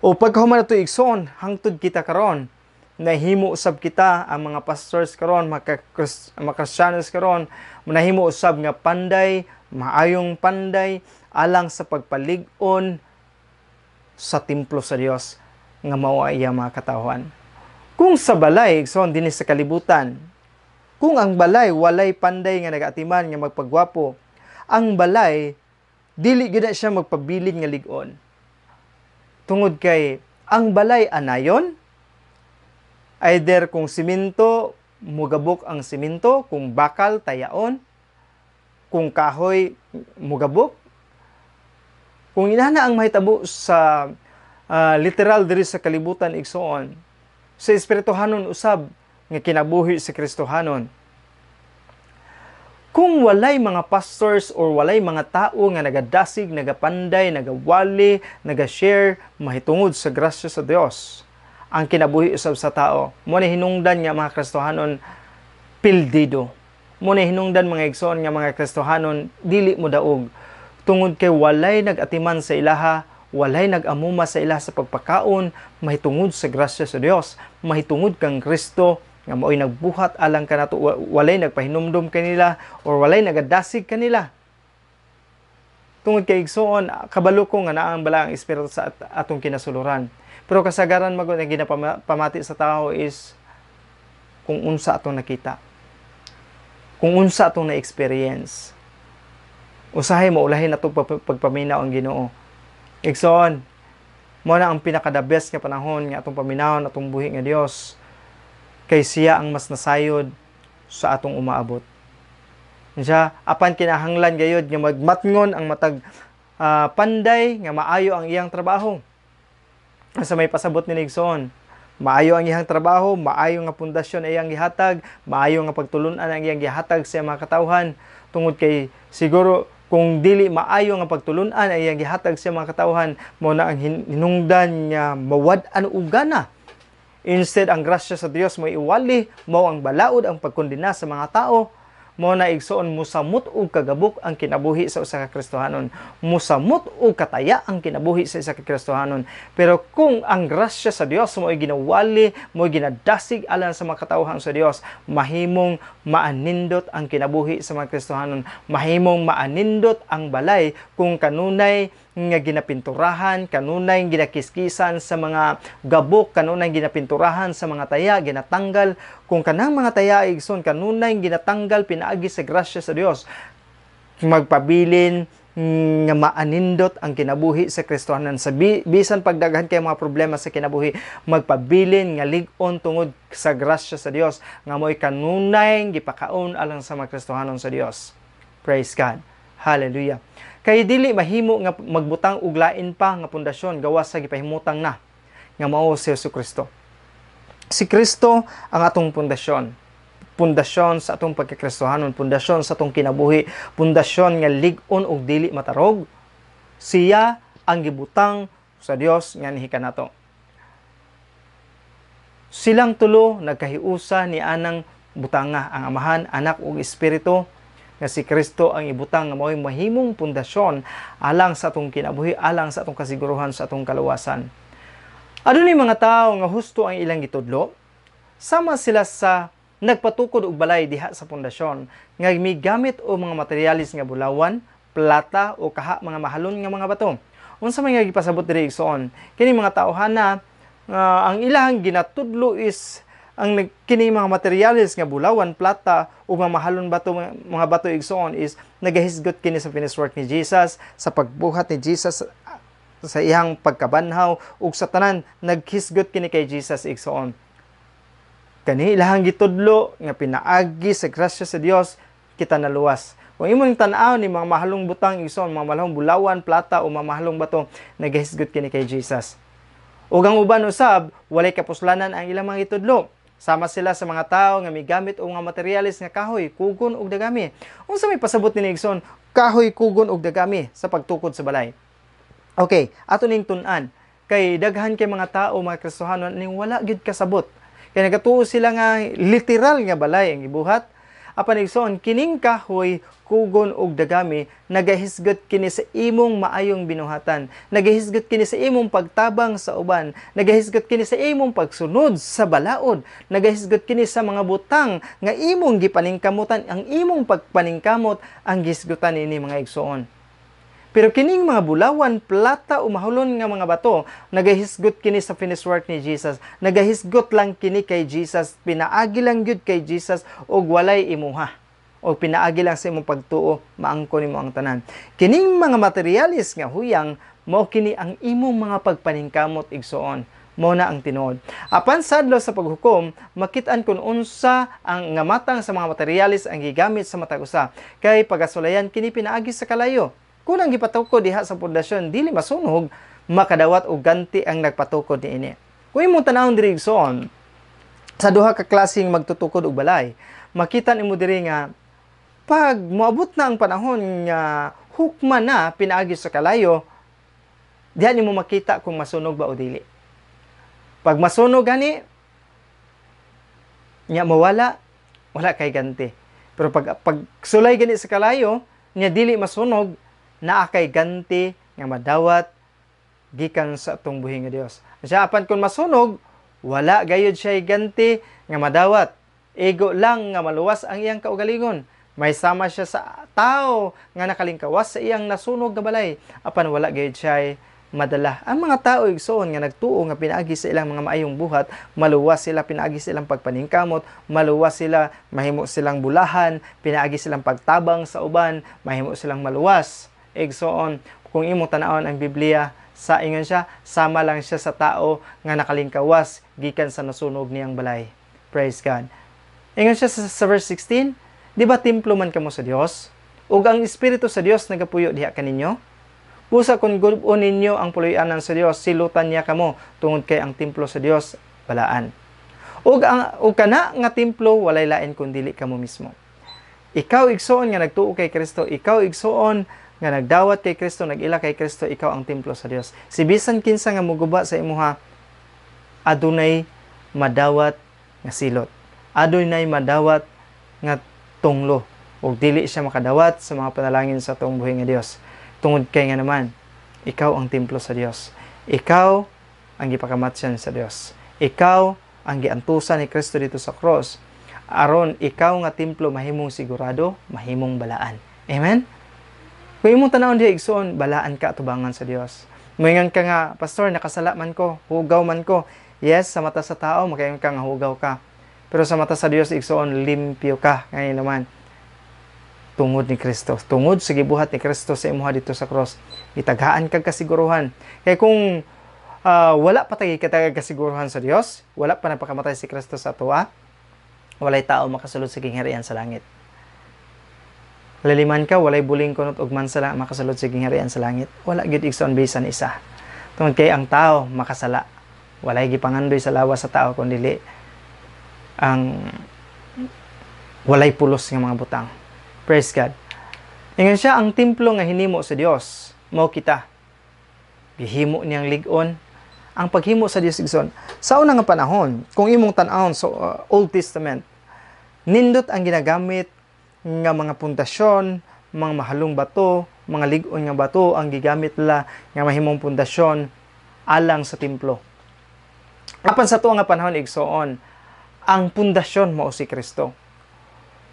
Speaker 1: O pagkahuman nato igsoon, hangtod kita karon, nahimo usab kita ang mga pastors karon, mga Kristiyanos karon, nahimo usab nga panday, maayong panday alang sa pagpalig-on sa templo sa Dios nga mao ay mga katawhan. Kung sa balay igsoon dinhi sa kalibutan, kung ang balay walay panday nga nagatiman nga magpagwapo, ang balay dili gyud siya magpabilin nga lig-on. Tungod kay ang balay anayon, either kung simento, mugabok ang simento, kung bakal, tayaon, kung kahoy, mugabok. Kung inana ang mahitabo sa literal diri sa kalibutan igsoon, sa espirituhanon usab nga kinabuhi sa Kristohanon. Kung walay mga pastors or walay mga tao nga nagadasig, nagapanday, nagawali, nagashare mahitungod sa grasya sa Dios, ang kinabuhi usab sa tao, mo na hinungdan nga mga Kristohanon pildido. Mo na hinungdan mga igsoon nga mga Kristohanon dili mo daog. Tungod kay walay nagatiman sa ilaha, walay nagamuma sa ilaha sa pagpakaon, mahitungod sa grasya sa Dios, mahitungod kang Kristo nga mao'y nagbuhat alang kanato, walay nagpahinumdum kanila or walay nagadasig kanila. Tungod kay igsoon, kabalo ko nga naa ang bala ang espiritu sa atong kinasuluran. Pero kasagaran magud ang ginapamati sa tao is kung unsa atong nakita, kung unsa atong na-experience. Usahay mo ulahin atong pagpaminaw ang Ginoo. Igsoon, mo na ang pinaka-the best nga panahon nga atong paminawon atong buhi nga Dios, kay siya ang mas nasayod sa atong umaabot. Siya apan kinahanglan gayud nga magmatngon ang matag panday nga maayo ang iyang trabaho. Sa may pasabot ni Igsoon, maayo ang iyang trabaho, maayo nga pundasyon ay iyang gihatag, maayo nga pagtulunan ang iyang gihatag sa mga katawhan. Tungod kay siguro kung dili maayo nga pagtulunan ay iyang gihatag sa mga katawhan, mo na ang hinungdan nga mawad-an og gana. Instead ang grasya sa Dios mo iwali, mao ang balaod ang pagkondena sa mga tao. Mo na igsoon, musamot og kagabok ang kinabuhi sa usa ka Kristohanon. Musamot og kataya ang kinabuhi sa isa ka Kristohanon. Pero kung ang grasya sa Dios mo ay ginawali, mo ay ginadasig alang sa mga katawhan sa Dios, mahimong maanindot ang kinabuhi sa mga Kristohanon. Mahimong maanindot ang balay kung kanunay nga ginapinturahan, kanunay ginakiskisan sa mga gabok, kanunay ginapinturahan sa mga taya, ginatanggal. Kung kanang mga taya igsoon, kanunay ginatanggal pinaagi sa grasya sa Dios, magpabilin nga maanindot ang kinabuhi sa Kristohanan. Sa bisan pagdaghan kay mga problema sa kinabuhi, magpabilin nga lig-on tungod sa grasya sa Dios, nga mo'y kanunay gipakaon alang sa mga Kristohanon sa Dios. Praise God. Hallelujah. Kay dili mahimo nga magbutang og lain pa nga pundasyon gawas sa gipahimutang na nga mao si Jesucristo. Si Kristo ang atong pundasyon. Pundasyon sa atong pagkakristohanon, pundasyon sa atong kinabuhi, pundasyon nga lig-on og dili matarog. Siya ang gibutang sa Dios nga nihikan nato. Silang tulo nagkahiusa ni anang butanga, ang Amahan, Anak ug Espiritu, nga si Kristo ang ibutang nga mao'y mahimong pundasyon alang sa atong kinabuhi, alang sa atong kasiguruhan sa atong kaluwasan. Adunay mga tawo nga husto ang ilang gitudlo, sama sila sa nagpatukod og balay diha sa pundasyon nga migamit og mga materialis nga bulawan, plata o kaha mga mahalon nga mga bato. Unsa may nga gipasabot diri igsoon, kini mga taohana ang ilang ginatudlo is ang kini mga materialis nga bulawan, plata o mga mahalon bato, mga bato igsoon is nagahisgot kini sa finished work ni Jesus, sa pagbuhat ni Jesus sa iyang pagkabanhaw ug sa tanan naghisgot kini kay Jesus igsoon. Kani ilahang gitudlo nga pinaagi sa grasya sa Dios kita naluwas. Kung imong tan-aw ni mga mahalong butang igsoon, mga mahalong bulawan, plata o mga mahalong bato, nagahisgot kini kay Jesus. Ug ang uban usab, walay kapuslanan ang ilang mga gitudlo. Sama sila sa mga tao nga migamit og mga materialis nga kahoy, kugon ug dagami. Unsa may pasabot ni igsoon, kahoy, kugon ug dagami sa pagtukod sa balay. Okay, ato ning tun-an kay daghan kay mga tao, mga Kristohanon ning wala gid kasabot. Kay nagatuo sila nga literal nga balay ang gibuhat. Apan igsoon, kining kahoy, kugon ug dagami nagahisgot kini sa imong maayong binuhatan, nagahisgot kini sa imong pagtabang sa uban, nagahisgot kini sa imong pagsunod sa balaod, nagahisgot kini sa mga butang nga imong gipaningkamutan. Ang imong pagpaningkamot ang gisgutan ini mga igsoon. Pero kining mga bulawan, plata o mahulon nga mga bato, nagahisgot kini sa finished work ni Jesus. Nagahisgot lang kini kay Jesus, pinaagi lang gyud kay Jesus og walay imuha. O pinaagi lang sa imong pagtuo, maangkon nimo ang tanan. Kining mga materialis nga huyang, mao kini ang imong mga pagpaningkamot igsoon. Mao na ang tinuod. Apan sadlo sa paghukom, makit-an kun unsa ang nga matang sa mga materialis ang gigamit sa matag usa. Kay pagasulayan kini pinaagi sa kalayo. Kung ang gipatukod diha sa pundasyon dili masunog, makadawat og ganti ang nagpatukod niini. Kung imong tanawon diri igsoon, sa duha ka klaseng magtutukod og balay, makita nimo diri nga pag moabot na ang panahon nga hukma na pinaagi sa kalayo, diha nimo makita kung masunog ba o dili. Pag masunog gani, nya mawala, wala kay ganti. Pero pag sulay gani sa kalayo, nya dili masunog, naa kay ganti nga madawat gikan sa atong buhi nga Dios. Siya apan kun masunog, wala gayud siya ganti nga madawat. Ego lang nga maluwas ang iyang kaugalingon. May sama siya sa tao nga nakalingkawas sa iyang nasunog nga balay. Apan wala gayud siya madala. Ang mga tao igsoon nga nagtuo nga pinaagi sa ilang mga maayong buhat, maluwas sila pinaagi sa ilang pagpaningkamot, maluwas sila, mahimo silang bulahan, pinaagi silang pagtabang sa uban, mahimo silang maluwas. Igsoon, kung imo tan-awon ang Biblia, sa ingon siya, sama lang siya sa tao nga nakalingkawas gikan sa nasunog niyang balay. Praise God. Ingon siya sa verse 16, di ba templo man kamo sa Dios? Ug ang Espiritu sa Dios nagapuyo diha kaninyo? Busa kung gud-on ninyo ang puloy-anan sa Dios, silutan niya kamo tungod kay ang templo sa Dios balaan. Ug kana nga templo walay lain kun dili kamo mismo. Ikaw igsoon nga nagtuo kay Kristo, ikaw igsoon nga nagdawat kay Kristo, nagila kay Kristo, ikaw ang templo sa Dios. Si bisan kinsa nga muguba sa imuha, adunay madawat nga silot. Adunay madawat nga tunglo. Ug dili siya makadawat sa mga panalangin sa tuong buhi nga Dios. Tungod kay nga naman, ikaw ang templo sa Dios. Ikaw ang gipakamatyan sa Dios. Ikaw ang giantusan ni Kristo dito sa cross. Aron ikaw nga templo mahimong sigurado, mahimong balaan. Amen? Kung imong tanawon diha igsoon, balaan ka atubangan sa Dios. Moingon ka nga, pastor, nakasala man ko, hugaw man ko. Yes, sa mata sa tao, makayon ka nga hugaw ka. Pero sa mata sa Dios igsoon, limpyo ka. Ngayon naman, tungod ni Kristo. Tungod sa gibuhat ni Kristo sa imuha dito sa cross. Itaghaan kag kasiguruhan. Kaya kung wala pa tayo kasiguruhan sa Dios, wala pa napakamatay si Kristo sa tuwa, walay tao makasulod sa gingharian sa langit. Laliman ka, walay buling kunot ug mansala makasulod sa gingharian sa langit. Wala gyud igsoon bisan isa. Tungod kay ang tao makasala. Walay gipangandoy sa lawas sa tao kundi dili ang walay pulos nga mga butang. Praise God. Ingon siya, ang templo nga hinimo sa Dios, mao kita. Gihimo niyang lig-on. Ang paghimo sa Dios igsoon. Sa unang nga panahon, kung imong tan-awon sa Old Testament, nindot ang ginagamit nga mga pundasyon, mga mahalong bato, mga lig-on nga bato ang gigamit nila nga mahimong pundasyon alang sa templo. Apan sa tuwa nga panahon igsoon, ang pundasyon mao si Kristo.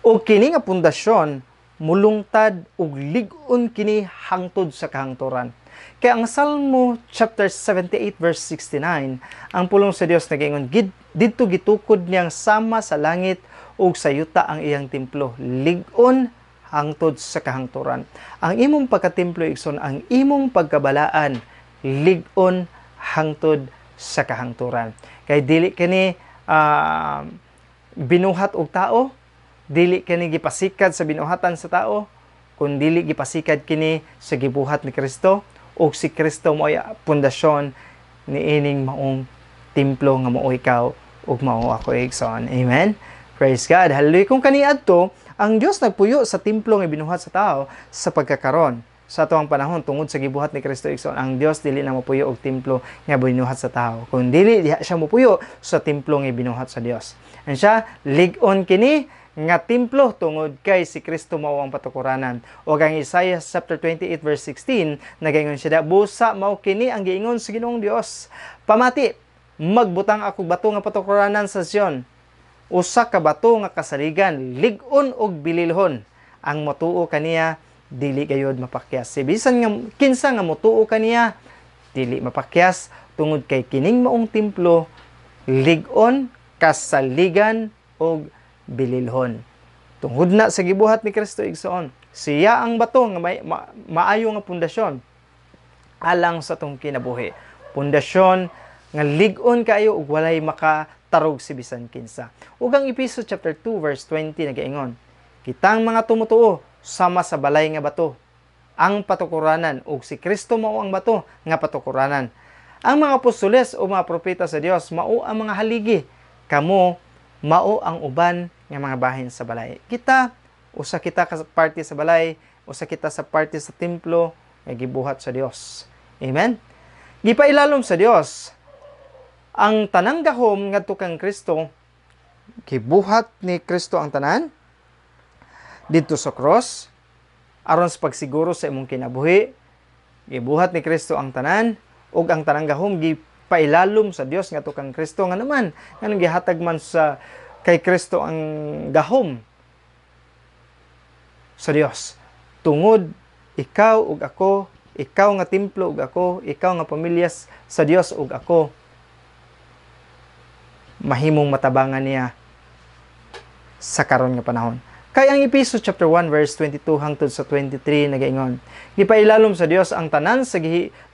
Speaker 1: O kini nga pundasyon mulungtad ug lig-on kini hangtod sa kahangturan. Kaya ang Salmo chapter 78 verse 69, ang pulong sa Dios nagaingon, didto gitukod niyang sama sa langit ug sa yuta ang iyang templo, lig-on hangtod sa kahangturan. Ang imong pagkatemplo igsoon, ang imong pagkabalaan, lig-on hangtod sa kahangturan. Kay dili kini binuhat og tao, dili kini gipasikad sa binuhatan sa tao, kun dili gipasikad kini sa gibuhat ni Kristo, ug si Kristo mao ay pundasyon ni ining maong templo nga mao ikaw ug mao ako igsoon. Amen. Praise God. Hallelujah. Kung kaniadto, ang Dios nagpuyo sa templo nga binuhat sa tao sa pagkakaron. Sa atuang panahon tungod sa gibuhat ni Kristo igsoon, ang Dios dili na mapuyo og templo nga binuhat sa tao. Kung dili diha siya mapuyo sa templo nga binuhat sa Dios. An siya lig-on kini nga templo tungod kay si Kristo mao ang patukuranan. Og ang Isaiah chapter 28 verse 16 nagaingon siya, busa mao kini ang giingon sa Ginoong Dios. Pamati, magbutang ako bato nga patukuranan sa Sion. Usa ka bato nga kasaligan, lig-on og bililhon. Ang motuo kaniya dili gayud mapakyas. Si bisan nga kinsa nga motuo kaniya dili mapakyas tungod kay kining maong templo lig-on, kasaligan og bililhon. Tungod na sa gibuhat ni Kristo igsoon, siya ang bato nga maayo nga pundasyon alang sa tong kinabuhi. Pundasyon nga lig-on kaayo ug walay makatarog si bisan kinsa. Ug ang Efeso chapter 2 verse 20 nagaingon, kitang mga tumutuo sama sa balay nga bato, ang patukuranan, ug si Kristo mao ang bato nga patukuranan. Ang mga apostoles o mga propeta sa Dios mao ang mga haligi, kamo mao ang uban nga mga bahin sa balay. Kita, usa kita ka parte sa balay, usa kita sa parte sa templo nga gibuhat sa Dios. Amen. Gipailalom sa Dios ang tanang gahom ngadto kang Kristo, gibuhat ni Kristo ang tanan dito sa cross, aron sa pagsiguro sa imong kinabuhi, gibuhat ni Kristo ang tanan, ug ang tanang gahom gipailalom sa Dios ngadto kang Kristo nga naman, nganong gihatag man sa kay Kristo ang gahom sa Dios. Tungod ikaw ug ako, ikaw nga templo ug ako, ikaw nga pamilya sa Dios ug ako, mahimong matabangan niya sa karon nga panahon. Kay ang Ephesians chapter 1 verse 22 hangtod sa 23 nagaingon, gipailalom sa Dios ang tanan sa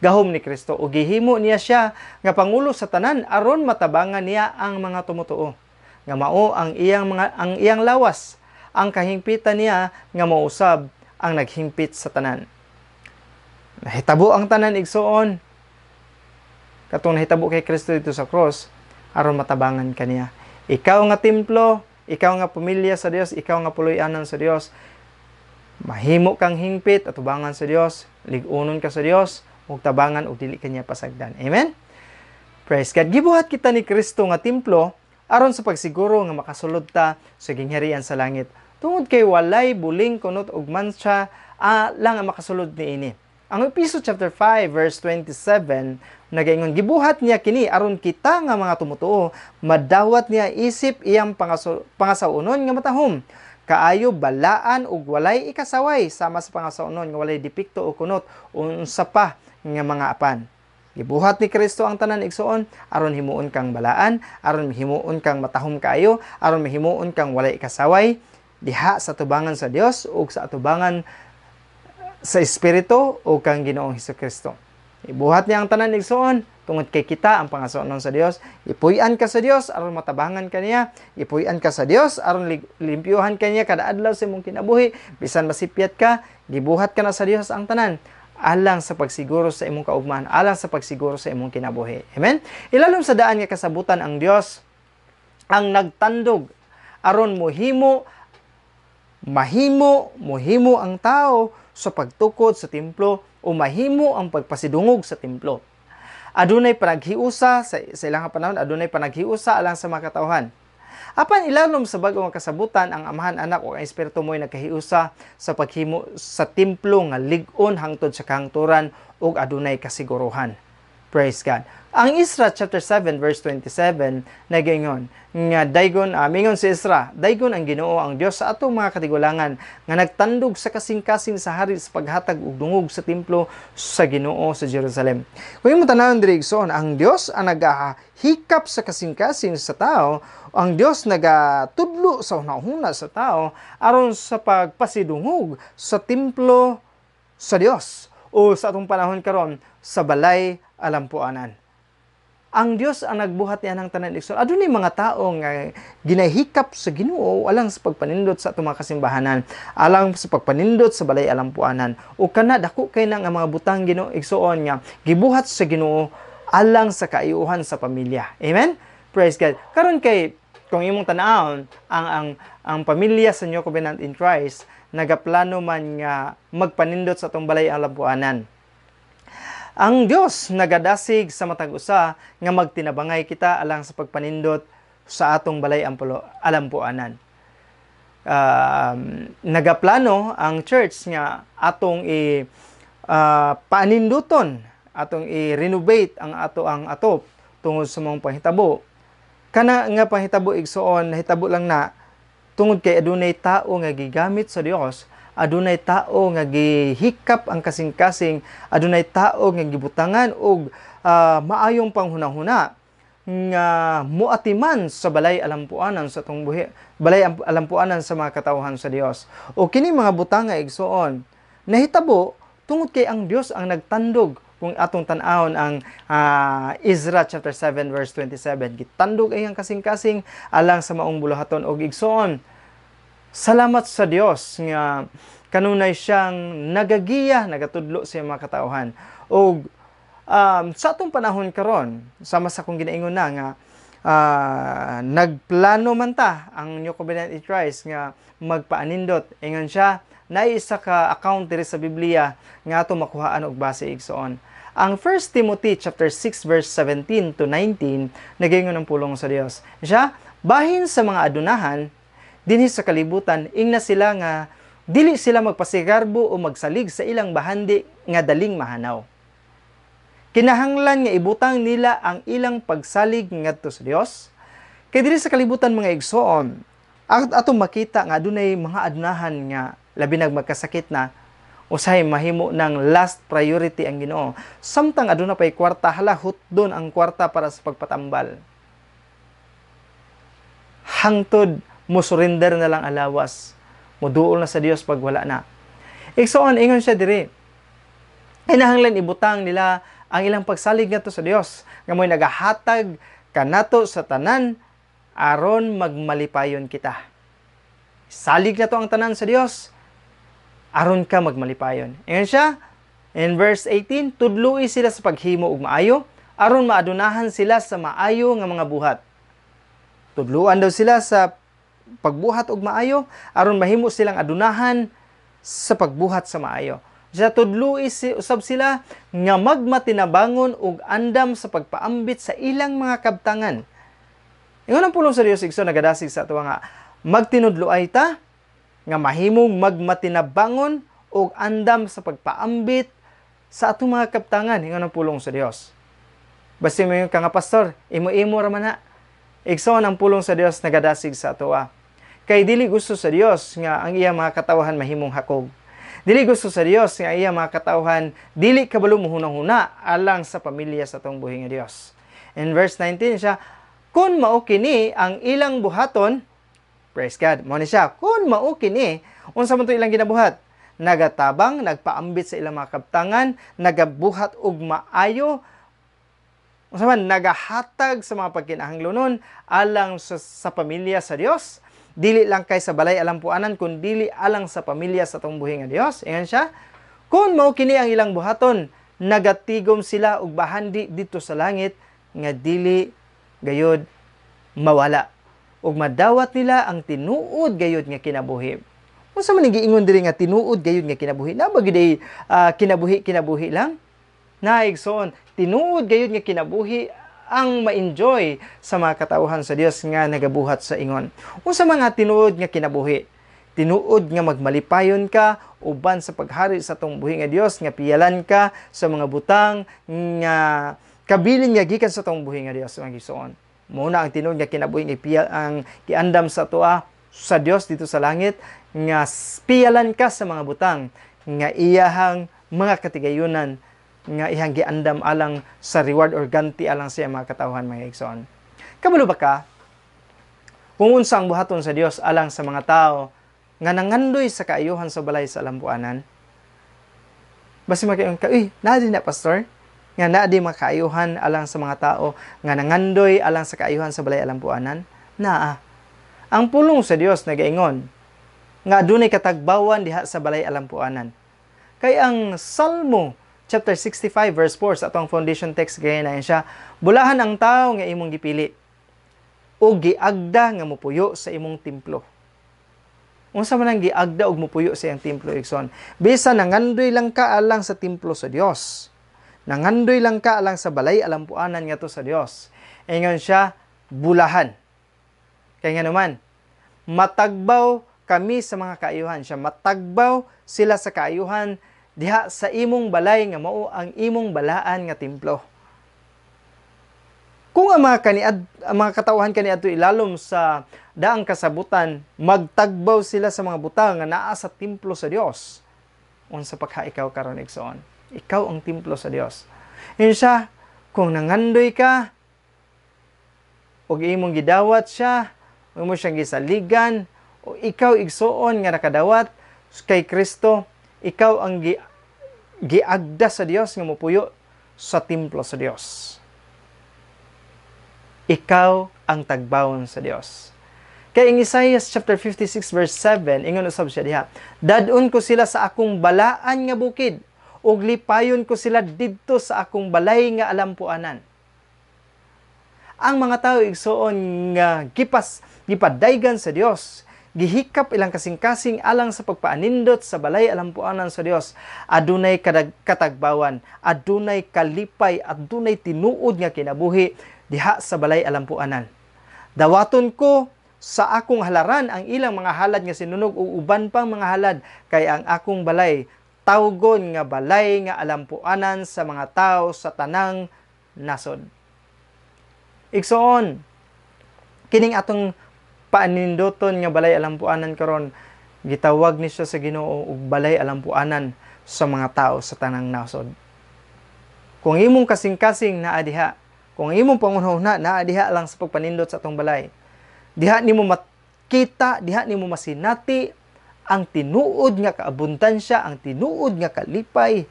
Speaker 1: gahom ni Kristo ug gihimo niya siya nga pangulo sa tanan aron matabangan niya ang mga tumutuo. Nga mao ang iyang lawas, ang kahingpitan niya nga mausab ang naghingpit sa tanan. Nahitabo ang tanan igsoon katong nahitabo kay Kristo dito sa cross aron matabangan kaniya. Ikaw nga templo, ikaw nga pamilya sa Dios, ikaw nga puloy-anan sa Dios, mahimo kang hingpit at tubangan sa Dios, lig-unon ka sa Dios, ug tabangan ug dili kanya pasagdan. Amen. Praise God. Gibuhat kita ni Kristo nga templo aron sa pagsiguro nga makasulod ta sa gingharian sa langit. Tungod kay walay buling kunot ug mansa lang ang makasulod niini. Ang Ephesians chapter 5 verse 27 nagaingon, gibuhat niya kini aron kita nga mga tumutuo madawat niya isip iyang pangasaunon nga matahom, kaayo balaan ug walay ikasaway sama sa pangasaunon nga walay depekto o kunot unsa pa nga mga apan. Gibuhat ni Kristo ang tanan igsoon aron himuon kang balaan, aron himuon kang matahom kaayo, aron himuon kang walay ikasaway diha sa atubangan sa Dios ug sa atubangan sa Espiritu o kang Ginoong Hesukristo. Ibuhat niya ang tanan igsoon tungod kay kita ang pangasaunon sa Dios. Ipuy-an ka sa Dios aron matabangan kaniya. Ipuy-an ka sa Dios aron limpyuhan kaniya kada adlaw sa imong kinabuhi. Bisan masipyat ka, gibuhat ka na sa Dios ang tanan alang sa pagsiguro sa imong kaugmahan, alang sa pagsiguro sa imong kinabuhi. Amen. Ilalom sa daan nga kasabutan ang Dios ang nagtandog aron mohimo ang tao sa pagtukod sa templo o mahimo ang pagpasidungog sa templo. Adunay panaghiusa sa ilang panahon, adunay panaghiusa alang sa mga katawhan. Apan ilalom sa bag-o nga kasabutan ang Amahan, Anak ug ang Espiritu mo'y nagkahiusa sa paghimo sa templo nga lig-on hangtod sa kahangturan ug adunay kasiguruhan. Praise God. Ang Isra chapter 7 verse 27 nagaingon nga daygon mingon si Isra, daygon ang Ginoo ang Dios sa atong mga katigulangan nga nagtandog sa kasing-kasing sa hari sa paghatag og dungog sa templo sa Ginoo sa Jerusalem. Kung imo tanawon diri igsoon, ang Dios ang nagahikap sa kasing-kasing sa tao, ang Dios nagatudlo sa hunahuna sa tao aron sa pagpasidungog sa templo sa Dios o sa atong panahon karon sa balay alampuanan. Ang Dios ang nagbuhat niya ng tanan igsoon. Adunay mga tao nga ginahikap sa Ginoo alang sa pagpanindot sa atong mga kasimbahanan, alang sa pagpanindot sa balay alampuanan. O kana dako kay nang mga butang Ginoo igsoon nga gibuhat sa Ginoo alang sa kaayuhan sa pamilya. Amen. Praise God. Karon kay kung imong tan-awon ang pamilya sa New Covenant in Christ nagaplano man nga magpanindot sa atong balay alampuanan. Ang Dios nagadasig sa matag usa nga magtinabangay kita alang sa pagpanindot sa atong balay alampuanan. Nagaplano ang church nga atong paninduton, atong i-renovate ang ato tungod sa mga panghitabo. Kana nga panghitabo igsoon nahitabo lang na tungod kay adunay tao nga gigamit sa Dios, adunay tao nga gihikap ang kasing-kasing, adunay tao nga gibutangan og maayong panghunahuna nga muatiman sa balay alampuanan sa atong buhi, balay alampuanan sa mga katawhan sa Dios. O kini mga butanga igsoon nahitabo tungod kay ang Dios ang nagtandog. Kung atong tan-awon ang Ezra chapter 7 verse 27, gitandog ay ang kasing-kasing alang sa maong buluhaton og igsoon. Salamat sa Dios nga kanunay siyang nagagiya, nagatudlo sa mga katauhan. O sa atong panahon karon, sama sa kong ginaingon na nga nagplano man ta ang New Covenant in Christ nga magpaanindot. Ingon siya, naisa ka account diri sa Biblia nga ato makuhaan og base igsoon. Ang 1 Timothy chapter 6 verse 17 to 19 nagaingon ng pulong sa Dios. Siya, bahin sa mga adunahan dinhi sa kalibutan, ingna sila nga dili sila magpasigarbo o magsalig sa ilang bahandi nga daling mahanaw. Kinahanglan nga ibutang nila ang ilang pagsalig ngadto sa Dios, Kay diri sa kalibutan mga igsoon, atong makita nga adunay mga adnahan nga labi nag magkasakit na usahay mahimo ng last priority ang Ginoo. Samtang aduna pay kwarta, hala hutdon ang kwarta para sa pagpatambal. Hangtod mo surrender na lang alawas. Muduol na sa Dios pag wala na. Igsoon ingon siya diri. Kinahanglan ibutang nila ang ilang pagsalig ngadto sa Dios nga mo'y nagahatag kanato sa tanan aron magmalipayon kita. Salig na to ang tanan sa Dios aron ka magmalipayon. Ingon siya in verse 18, tudloi sila sa paghimo og maayo aron maadunahan sila sa maayo nga mga buhat. Tudluan daw sila sa pagbuhat og maayo aron mahimo silang adunahan sa pagbuhat sa maayo. Sa tudloi usab sila nga magmatinabangon og andam sa pagpaambit sa ilang mga kabtangan. Ingon ang pulong sa Dios igsoon nagadasig sa ato nga magtinudloay ta nga mahimong magmatinabangon og andam sa pagpaambit sa atong mga kabtangan. Ingon ang pulong sa Dios. Basta mo yung ka nga pastor, imo-imo ra man na. Igsoon ang pulong sa Dios nagadasig sa ato. Kay dili gusto sa Dios nga ang iya mga katawhan mahimong hakog. Dili gusto sa Dios nga iya mga katawhan dili kabalo muhuna-huna alang sa pamilya sa atong buhi nga Dios. In verse 19 siya, kun mao kini ang ilang buhaton, praise God, mo ni siya, kun mao kini, unsa man to ilang ginabuhat? Nagatabang, nagpaambit sa ilang mga kabtangan, nagabuhat og maayo, unsa man nagahatag sa mga pagkinahanglunon alang sa pamilya sa Dios. Dili lang kay sa balay alampuanan, kun dili alang sa pamilya sa atong buhi nga Dios. Ingon siya, kun mao kini ang ilang buhaton, nagatigom sila og bahandi dito sa langit nga dili gayud mawala. Ug madawat nila ang tinuod gayud nga kinabuhi. Unsa man giingon diri nga tinuod gayud nga kinabuhi? Na ba gid kinabuhi lang? Naigsoon, tinuod gayud nga kinabuhi ang ma-enjoy sa mga katawhan sa Dios nga nagabuhat sa ingon. Unsa mga tinuod nga kinabuhi? Tinuod nga magmalipayon ka uban sa paghari sa atong buhi nga Dios, nga piyalan ka sa mga butang nga kabilin nga gikan sa atong buhi nga Dios mga igsoon. Muna ang tinuod nga kinabuhi nga ang giandam sa atoa sa Dios dito sa langit nga piyalan ka sa mga butang nga iyahang mga katigayunan nga ihang giandam alang sa reward or ganti alang sa mga katawhan mga igsoon. Kabalo ba ka? Kung unsa ang buhaton sa Dios alang sa mga tao nga nangandoy sa kaayuhan sa balay sa alampuanan? Basi makayon ka, naadi na pastor, nga naadi makaayuhan alang sa mga tao nga nangandoy alang sa kaayuhan sa balay alampuanan? Naa. Ang pulong sa Dios nagaingon nga adunay katagbawan diha sa balay alampuanan. Kay ang Salmo chapter 65 verse 4 sa atong foundation text gaya na siya, bulahan ang tao nga imong gipili o giagda nga mopuyo sa imong templo. Unsa man ang giagda og mopuyo sa iyang templo igsoon? Bisan nangandoy lang ka alang sa templo sa Dios. Nangandoy lang ka alang sa balay alampuanan ngadto sa Dios. Ingon siya, bulahan. Kaya nga naman, matagbaw kami sa mga kaayuhan. Siya matagbaw sila sa kaayuhan diha sa imong balay nga mao ang imong balaan nga templo. Kung ang mga katawhan kaniadto ilalom sa daang kasabutan, magtagbaw sila sa mga butang nga naa sa templo sa Dios. Unsa pa ka ikaw karon igsoon? Ikaw ang templo sa Dios. Yun siya, kung nangandoy ka og imong gidawat siya, imo siyang gisaligan, o ikaw igsoon nga nakadawat kay Kristo, ikaw ang giagda sa Dios nga mopuyo sa templo sa Dios. Ikaw ang tagbawon sa Dios. Kay in Isaiah chapter 56 verse 7, ingon usab siya diha, dadon ko sila sa akong balaan nga bukid, ug lipayon ko sila didto sa akong balay nga alampuanan. Ang mga tawo igsoon nga gipadaygan sa Dios, gihikap ilang kasing-kasing alang sa pagpaanindot sa balay alampuanan sa Dios, adunay katagbawan, adunay kalipay, adunay tinuod nga kinabuhi diha sa balay alampuanan. Dawaton ko sa akong halaran ang ilang mga halad nga sinunog ug uban pang mga halad, kay ang akong balay tawgon nga balay nga alampuanan sa mga tao sa tanang nasod. Igsoon, Kining atong paanindoton nga balay alampuanan karon, gitawag ni siya sa Ginoo og balay alampuanan sa mga tao sa tanang nasod. Kung imong kasing-kasing naa diha, kung imong pangunahuna naa diha lang sa pagpanindot sa atong balay, diha nimo makita, diha nimo masinati ang tinuod nga kaabuntansya, ang tinuod nga kalipay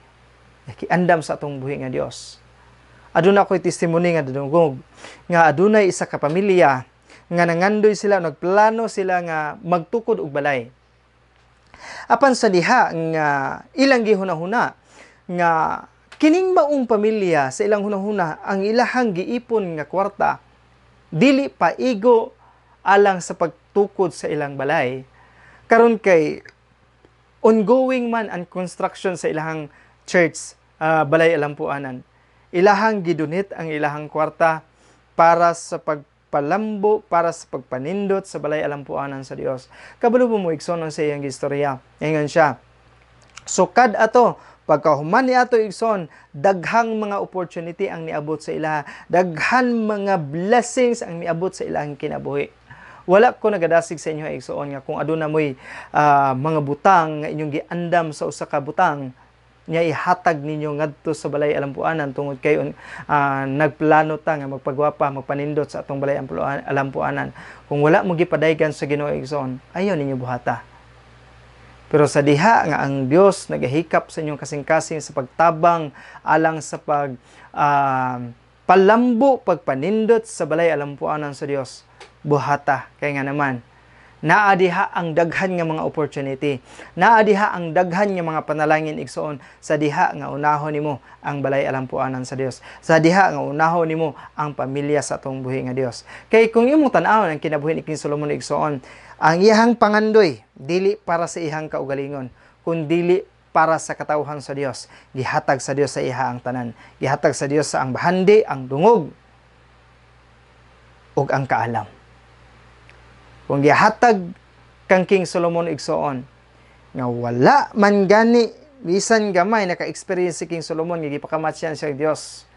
Speaker 1: nga kiandam sa atong buhi nga Dios. Aduna ko'y testimony nga dadungog nga adunay isa ka pamilya nga nangandoy sila, nagplano sila nga magtukod og balay. Apan sa diha nga ilang gihunahuna nga kining maong pamilya sa ilang hunahuna ang ilahang giipon nga kwarta dili paigo alang sa pagtukod sa ilang balay. Karon kay ongoing man ang construction sa ilahang church, balay alampuanan. Ilahang gidunit ang ilahang kwarta para sa pagpalambo, para sa pagpanindot sa balay alampuanan sa Dios. Kabalo mo igsoon sa iyang istorya. Ingon siya, sukad ato, pagkahuman ni ato igsoon, daghang mga opportunity ang niabot sa ilaha, daghan mga blessings ang niabot sa ilahang kinabuhi. Wala ko nagadasig sa inyo igsoon nga kung aduna mo'y mga butang nga inyong giandam sa usa ka butang, niya ihatag ninyo ngadto sa balay alampuanan tungod kay nagplano ta nga magpagwapa, magpanindot sa atong balay alampuanan. Kung wala mo gipadaygan sa Ginoo igsoon, ayaw ninyo buhata. Pero sa diha nga ang Dios nagahikap sa inyong kasing-kasing sa pagtabang alang sa palambo, pagpanindot sa balay alampuanan sa Dios, buhata. Kaya nga naman, naa diha ang daghan nga mga opportunity, naa diha ang daghan nga mga panalangin igsoon, sa diha nga unahon nimo ang balay alampuanan sa Dios, sa diha nga unahon nimo ang pamilya sa atong buhi nga Dios. Kay kung imong tan-awon ang kinabuhi ni King Solomon igsoon, ang iyang pangandoy dili para sa iyang kaugalingon, kundi para sa katawhan sa Dios. Gihatag sa Dios sa iha ang tanan, gihatag sa Dios sa ang bahandi, ang dungog ug ang kaalam. Kung gihatag kang King Solomon igsoon nga wala man gani bisan gamay naka-experience si King Solomon nga gipakamatyan siya Dios,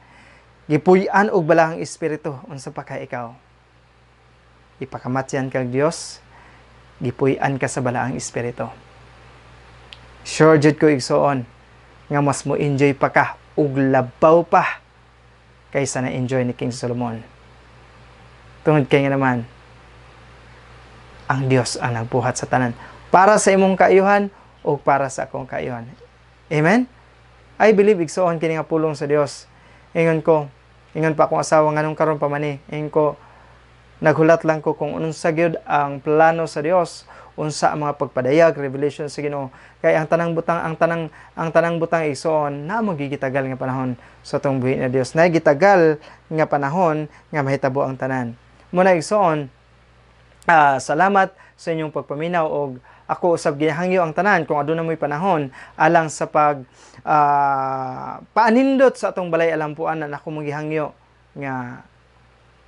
Speaker 1: gipuy-an og balahang espiritu unsa pa kay ikaw, ipakamatyan kag Dios, gipuy-an ka sa balahang espiritu. Sure jud ko igsoon nga mas mo enjoy pa ka ug labaw pa kaysa na enjoy ni King Solomon. Tungod kay nga naman ang Dios ang nagbuhat sa tanan para sa imong kaayuhan o para sa akong kaayuhan. Amen? I believe igsoon kini nga pulong sa Dios. Ingon pa akong asawa nganong karon pa man ingon ko, naghulat lang ko kung unsa gyud ang plano sa Dios, unsa ang mga pagpadayag, revelation sa Ginoo. Kay ang tanang butang igsoon na mo gigitagal nga panahon sa tong buhi na Dios. Na gitagal nga panahon nga mahitabo ang tanan. Muna igsoon, salamat sa inyong pagpaminaw og ako usab ginahangyo ang tanan kung aduna mo'y panahon alang sa paanindot sa atong balay alampuanan. Ako mo gihangyo nga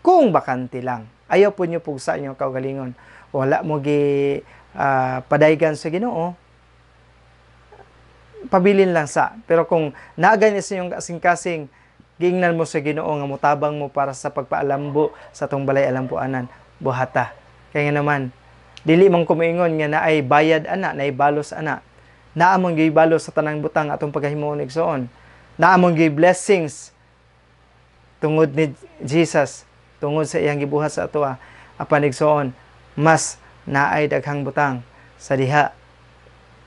Speaker 1: kung bakante lang, ayaw po nyo pugsa nyo kaugalingon, wala mo padaygan sa Ginoo, pabilin lang sa. Pero kung naagay sa inyong kasing-kasing, giingnan mo sa Ginoo nga mutabang mo para sa pagpaalambo sa atong balay alampuanan, buhata. Kaya naman, dili man kumingon nga naay bayad ana, naay balos ana. Naamong gyud balos sa tanang butang atong paghimuon igsoon. Naamong gyud blessings tungod ni Jesus, tungod sa iyang gibuhat sa atoa. Apan igsoon, mas naay daghang butang sa diha.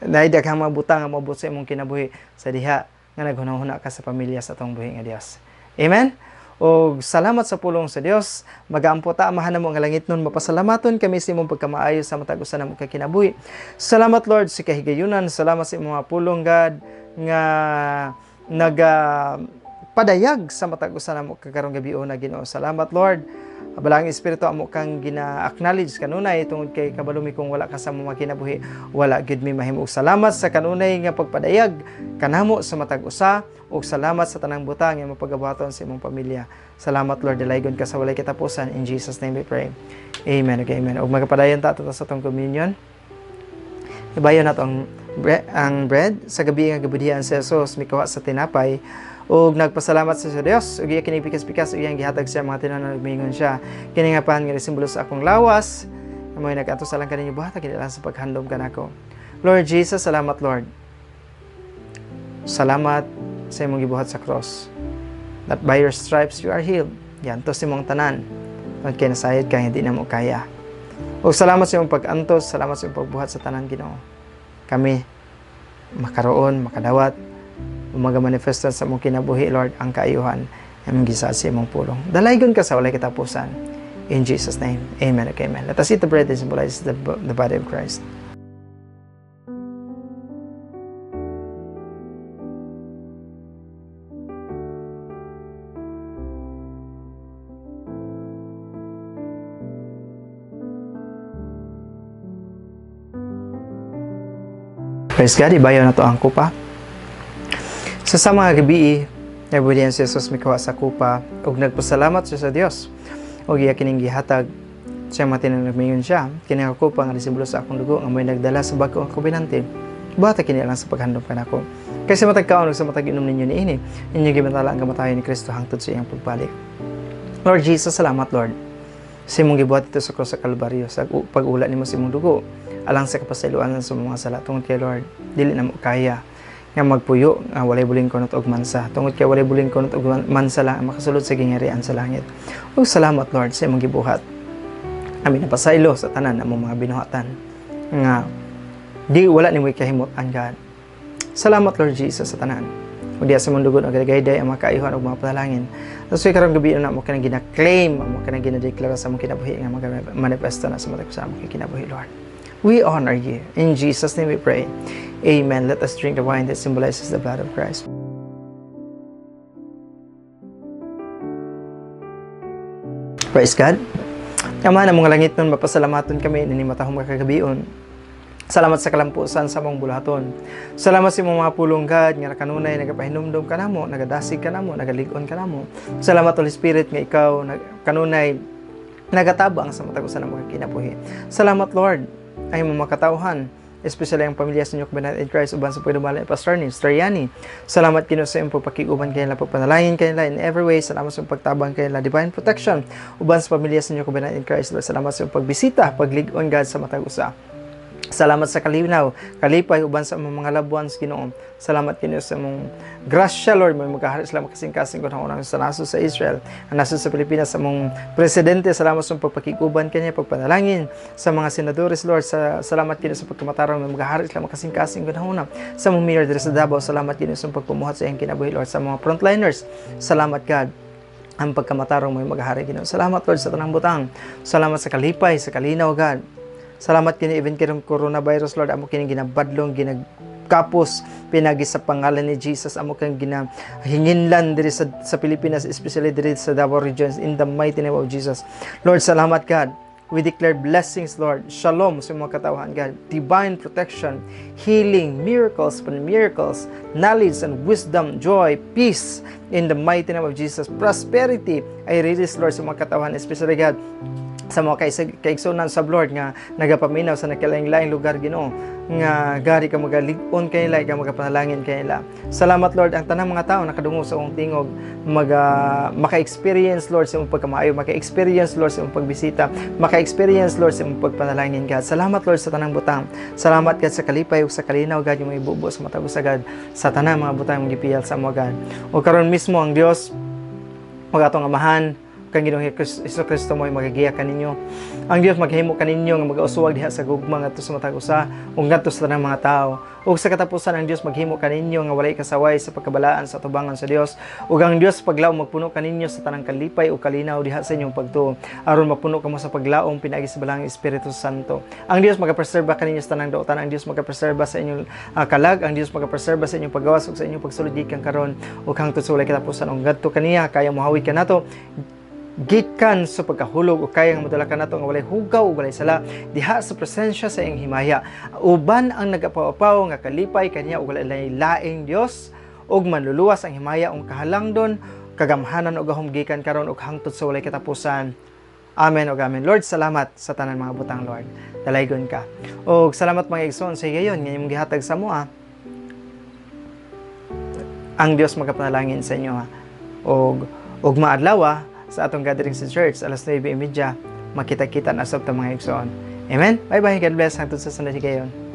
Speaker 1: Naay daghang mga butang nga moabot sa imong kinabuhi sa diha nga naghunahuna ka sa pamilya sa atong buhi nga Dios. Amen. O salamat sa pulong sa Dios. Magaampo ta amahan namo ang langit nun, mapasalamaton kami sa imong pagkamaayo sa matag usa namo kay kinabuhi. Salamat Lord sa kahigayunan, salamat sa imong mga pulong God nga padayag sa matag usa namo kakarong gabi o na Ginoo. Salamat Lord. Balahang espiritu amo kang gina-acknowledge kanunay tungod kay kabalumi kung wala ka sa mga kinabuhi, wala gid mi mahimo. Salamat sa kanunay nga pagpadayag kanamo sa matag usa ug salamat sa tanang butang nga mapagabuhaton sa imong pamilya. Salamat Lord, dalaygon ka sa walay katapusan. In Jesus name we pray. Amen. Okay, amen. Ug magapadayon ta sa atong communion. Ibayon nato ang bread sa gabi nga gabudian sa Jesus mikuha sa tinapay ug nagpasalamat sa Dios ug iya kini pikas-pikas ug iyang gihatag sa mga tinunan ug mingon siya kini nga pan nga simbolo sa akong lawas amoy nagato sa lang kaninyo buhat kini lang sa paghandom kanako. Lord Jesus, salamat Lord. Salamat sa imong gibuhat sa cross. That by your stripes you are healed. Yanto sa imong tanan. Pag kinasayod ka hindi na mo kaya. O salamat sa imong pag-antos, salamat sa imong pagbuhat sa tanan Ginoo. Kami makaroon, makadawat, magamanifestan sa imong kinabuhi Lord ang kaayuhan ang gisa sa imong pulong. Dalaygon ka sa walay katapusan. In Jesus' name, amen and amen. Let us eat the bread that symbolizes the body of Christ. Praise God, ibayaw na to ang kupa. Sa mga gabi, nabudihan si Jesus mikawa sa kupa ug nagpasalamat siya sa Dios. Ug iya kining gihatag siya matinang nagmingon siya. Kini ang kupa nga resimbolo sa akong dugo nga may nagdala sa bag-o ang kubinante. Bata kini lang sa paghandom kanako. Kaysa matag kaon ug sa matag inom ninyo niini, inyo gibantala ang kamatayon ni Kristo hangtod sa iyang pagbalik. Lord Jesus, salamat Lord. Sa imong gibuhat ito sa cross sa Kalbaryo, sa pag-ula nimo sa imong dugo, alang sa kapasayloan sa mga sala tungod kay Lord dili na mo kaya nga magpuyo nga walay buling kunot og mansa tungod kay walay buling kunot og mansa lang makasulod sa gingharian sa langit. Ug salamat Lord sa imong gibuhat. Amin napasaylo sa tanan among mga binuhatan nga di wala nimo kahimot-an God. Salamat Lord Jesus sa tanan. Ug diya sa mong dugon og gayday ang makaayuhan og mga panalangin. So karong gabi na mo kanang gina-claim, mo kanang gina-declare sa mong kinabuhi nga manifesto na sa matag sa mong kinabuhi Lord. We honor you. In Jesus' name we pray. Amen. Let us drink the wine that symbolizes the blood of Christ. Praise God. Ama na mga langit nun, mapasalamaton kami na ni matahong makagabion. Salamat sa kalampusan sa mong bulaton. Salamat sa mga pulong God nga kanunay nagapahinumdum ka namo, nagadasig ka namo, nagalig-on ka namo. Salamat Holy Spirit nga ikaw kanunay nagatabang sa matag usa ng mga kinabuhi. Salamat Lord ay mga katauhan, especially ang pamilya sa inyo kabanat in Christ uban sa pagdumala ni Pastor ni Striani. Salamat Ginoo sa imong pagpakiguban kanila, pagpanalangin kanila in every way. Salamat sa pagtabang kanila, divine protection uban sa pamilya sa inyo kabanat in Christ. Lord, salamat sa pagbisita, paglig-on God sa matag usa. Salamat sa kalinaw, kalipay uban sa mga loved ones Ginoo. Salamat Ginoo sa mong grasya Lord, may magahari sila makasing-kasing kun unang sa naso sa Israel, ang naso sa Pilipinas sa mong presidente. Salamat sa pagpakiguban kanya, pagpanalangin sa mga senadores Lord. Salamat Ginoo sa pagkamatarong may magahari sila makasing-kasing kun unang sa mong mayor diri sa Davao. Salamat Ginoo sa pagpumuhat sa iyang kinabuhi Lord, sa mga frontliners. Salamat God ang pagkamatarong may magahari Ginoo. Salamat Lord sa tanang butang. Salamat sa kalipay, sa kalinaw God. Salamat kini even kirong coronavirus Lord, amo kini ginabadlong ginagkapos pinagi sa pangalan ni Jesus, amo kang ginahinginlan diri sa Pilipinas, especially diri sa Davao regions, in the mighty name of Jesus. Lord, salamat God. We declare blessings Lord, shalom sa mga katawhan God, divine protection, healing, miracles, knowledge and wisdom, joy, peace in the mighty name of Jesus. Prosperity ay release Lord sa mga katawhan, especially God sa mga kaigsunan sa Lord nga nagapaminaw sa nakilaing-laing lugar Ginoo nga gari ka magalig-on kanila, ka magapanalangin kanila. Salamat Lord, ang tanang mga tao nakadungo sa iyong tingog maka-experience Lord sa iyong pagkamaayo, maka-experience Lord sa iyong pagbisita, maka-experience Lord sa iyong pagpanalangin God. Salamat Lord sa tanang butang. Salamat God sa kalipay ug sa kalinaw God yung may ibubo sa matag usa God sa tanang mga butang mong gipiyal sa mo God. O karon mismo ang Dios magatong amahan kang Ginoong Kristo mo ay magagiya kaninyo. Ang Dios maghimo kaninyo nga mag-uswag diha sa gugma ngadto sa matag usa ug ngadto sa tanang mga tawo. Ug sa katapusan ang Dios maghimo kaninyo nga walay kasaway sa pagkabalaan sa tubangan sa Dios. Ug ang Dios paglaom magpuno kaninyo sa tanang kalipay ug kalinaw diha sa inyong pagtuo aron mapuno kamo sa paglaom pinaagi sa balang Espiritu Santo. Ang Dios magapreserba kaninyo sa tanang daotan. Ang Dios magapreserba sa inyong kalag. Ang Dios magapreserba sa inyong paggawas ug sa inyong pagsulod gikan karon ug hangtod sa walay katapusan. Ug ngadto kaniya kaya mohawi ka nato gikan sa pagkahulog o kayang madala ka nato nga walay hugaw o walay sala diha sa presensya sa iyang himaya. Uban ang nagapaw-apaw nga kalipay kaniya o walay laing Dios ug manluluwas ang himaya ug kahalangdon kagamhanan ug gahom gikan karon ug hangtod sa walay katapusan. Amen ug amen. Lord, salamat sa tanan mga butang Lord. Dalaygon ka. Ug salamat mga igsoon sa gayon nga imong gihatag sa moa ang Dios magapanalangin sa inyo ha. Og maadlaw sa atong gathering sa church alas 9:30 makita-kita na sa mga igsoon. Amen. Bye bye. God bless hangtod sa sunod higayon.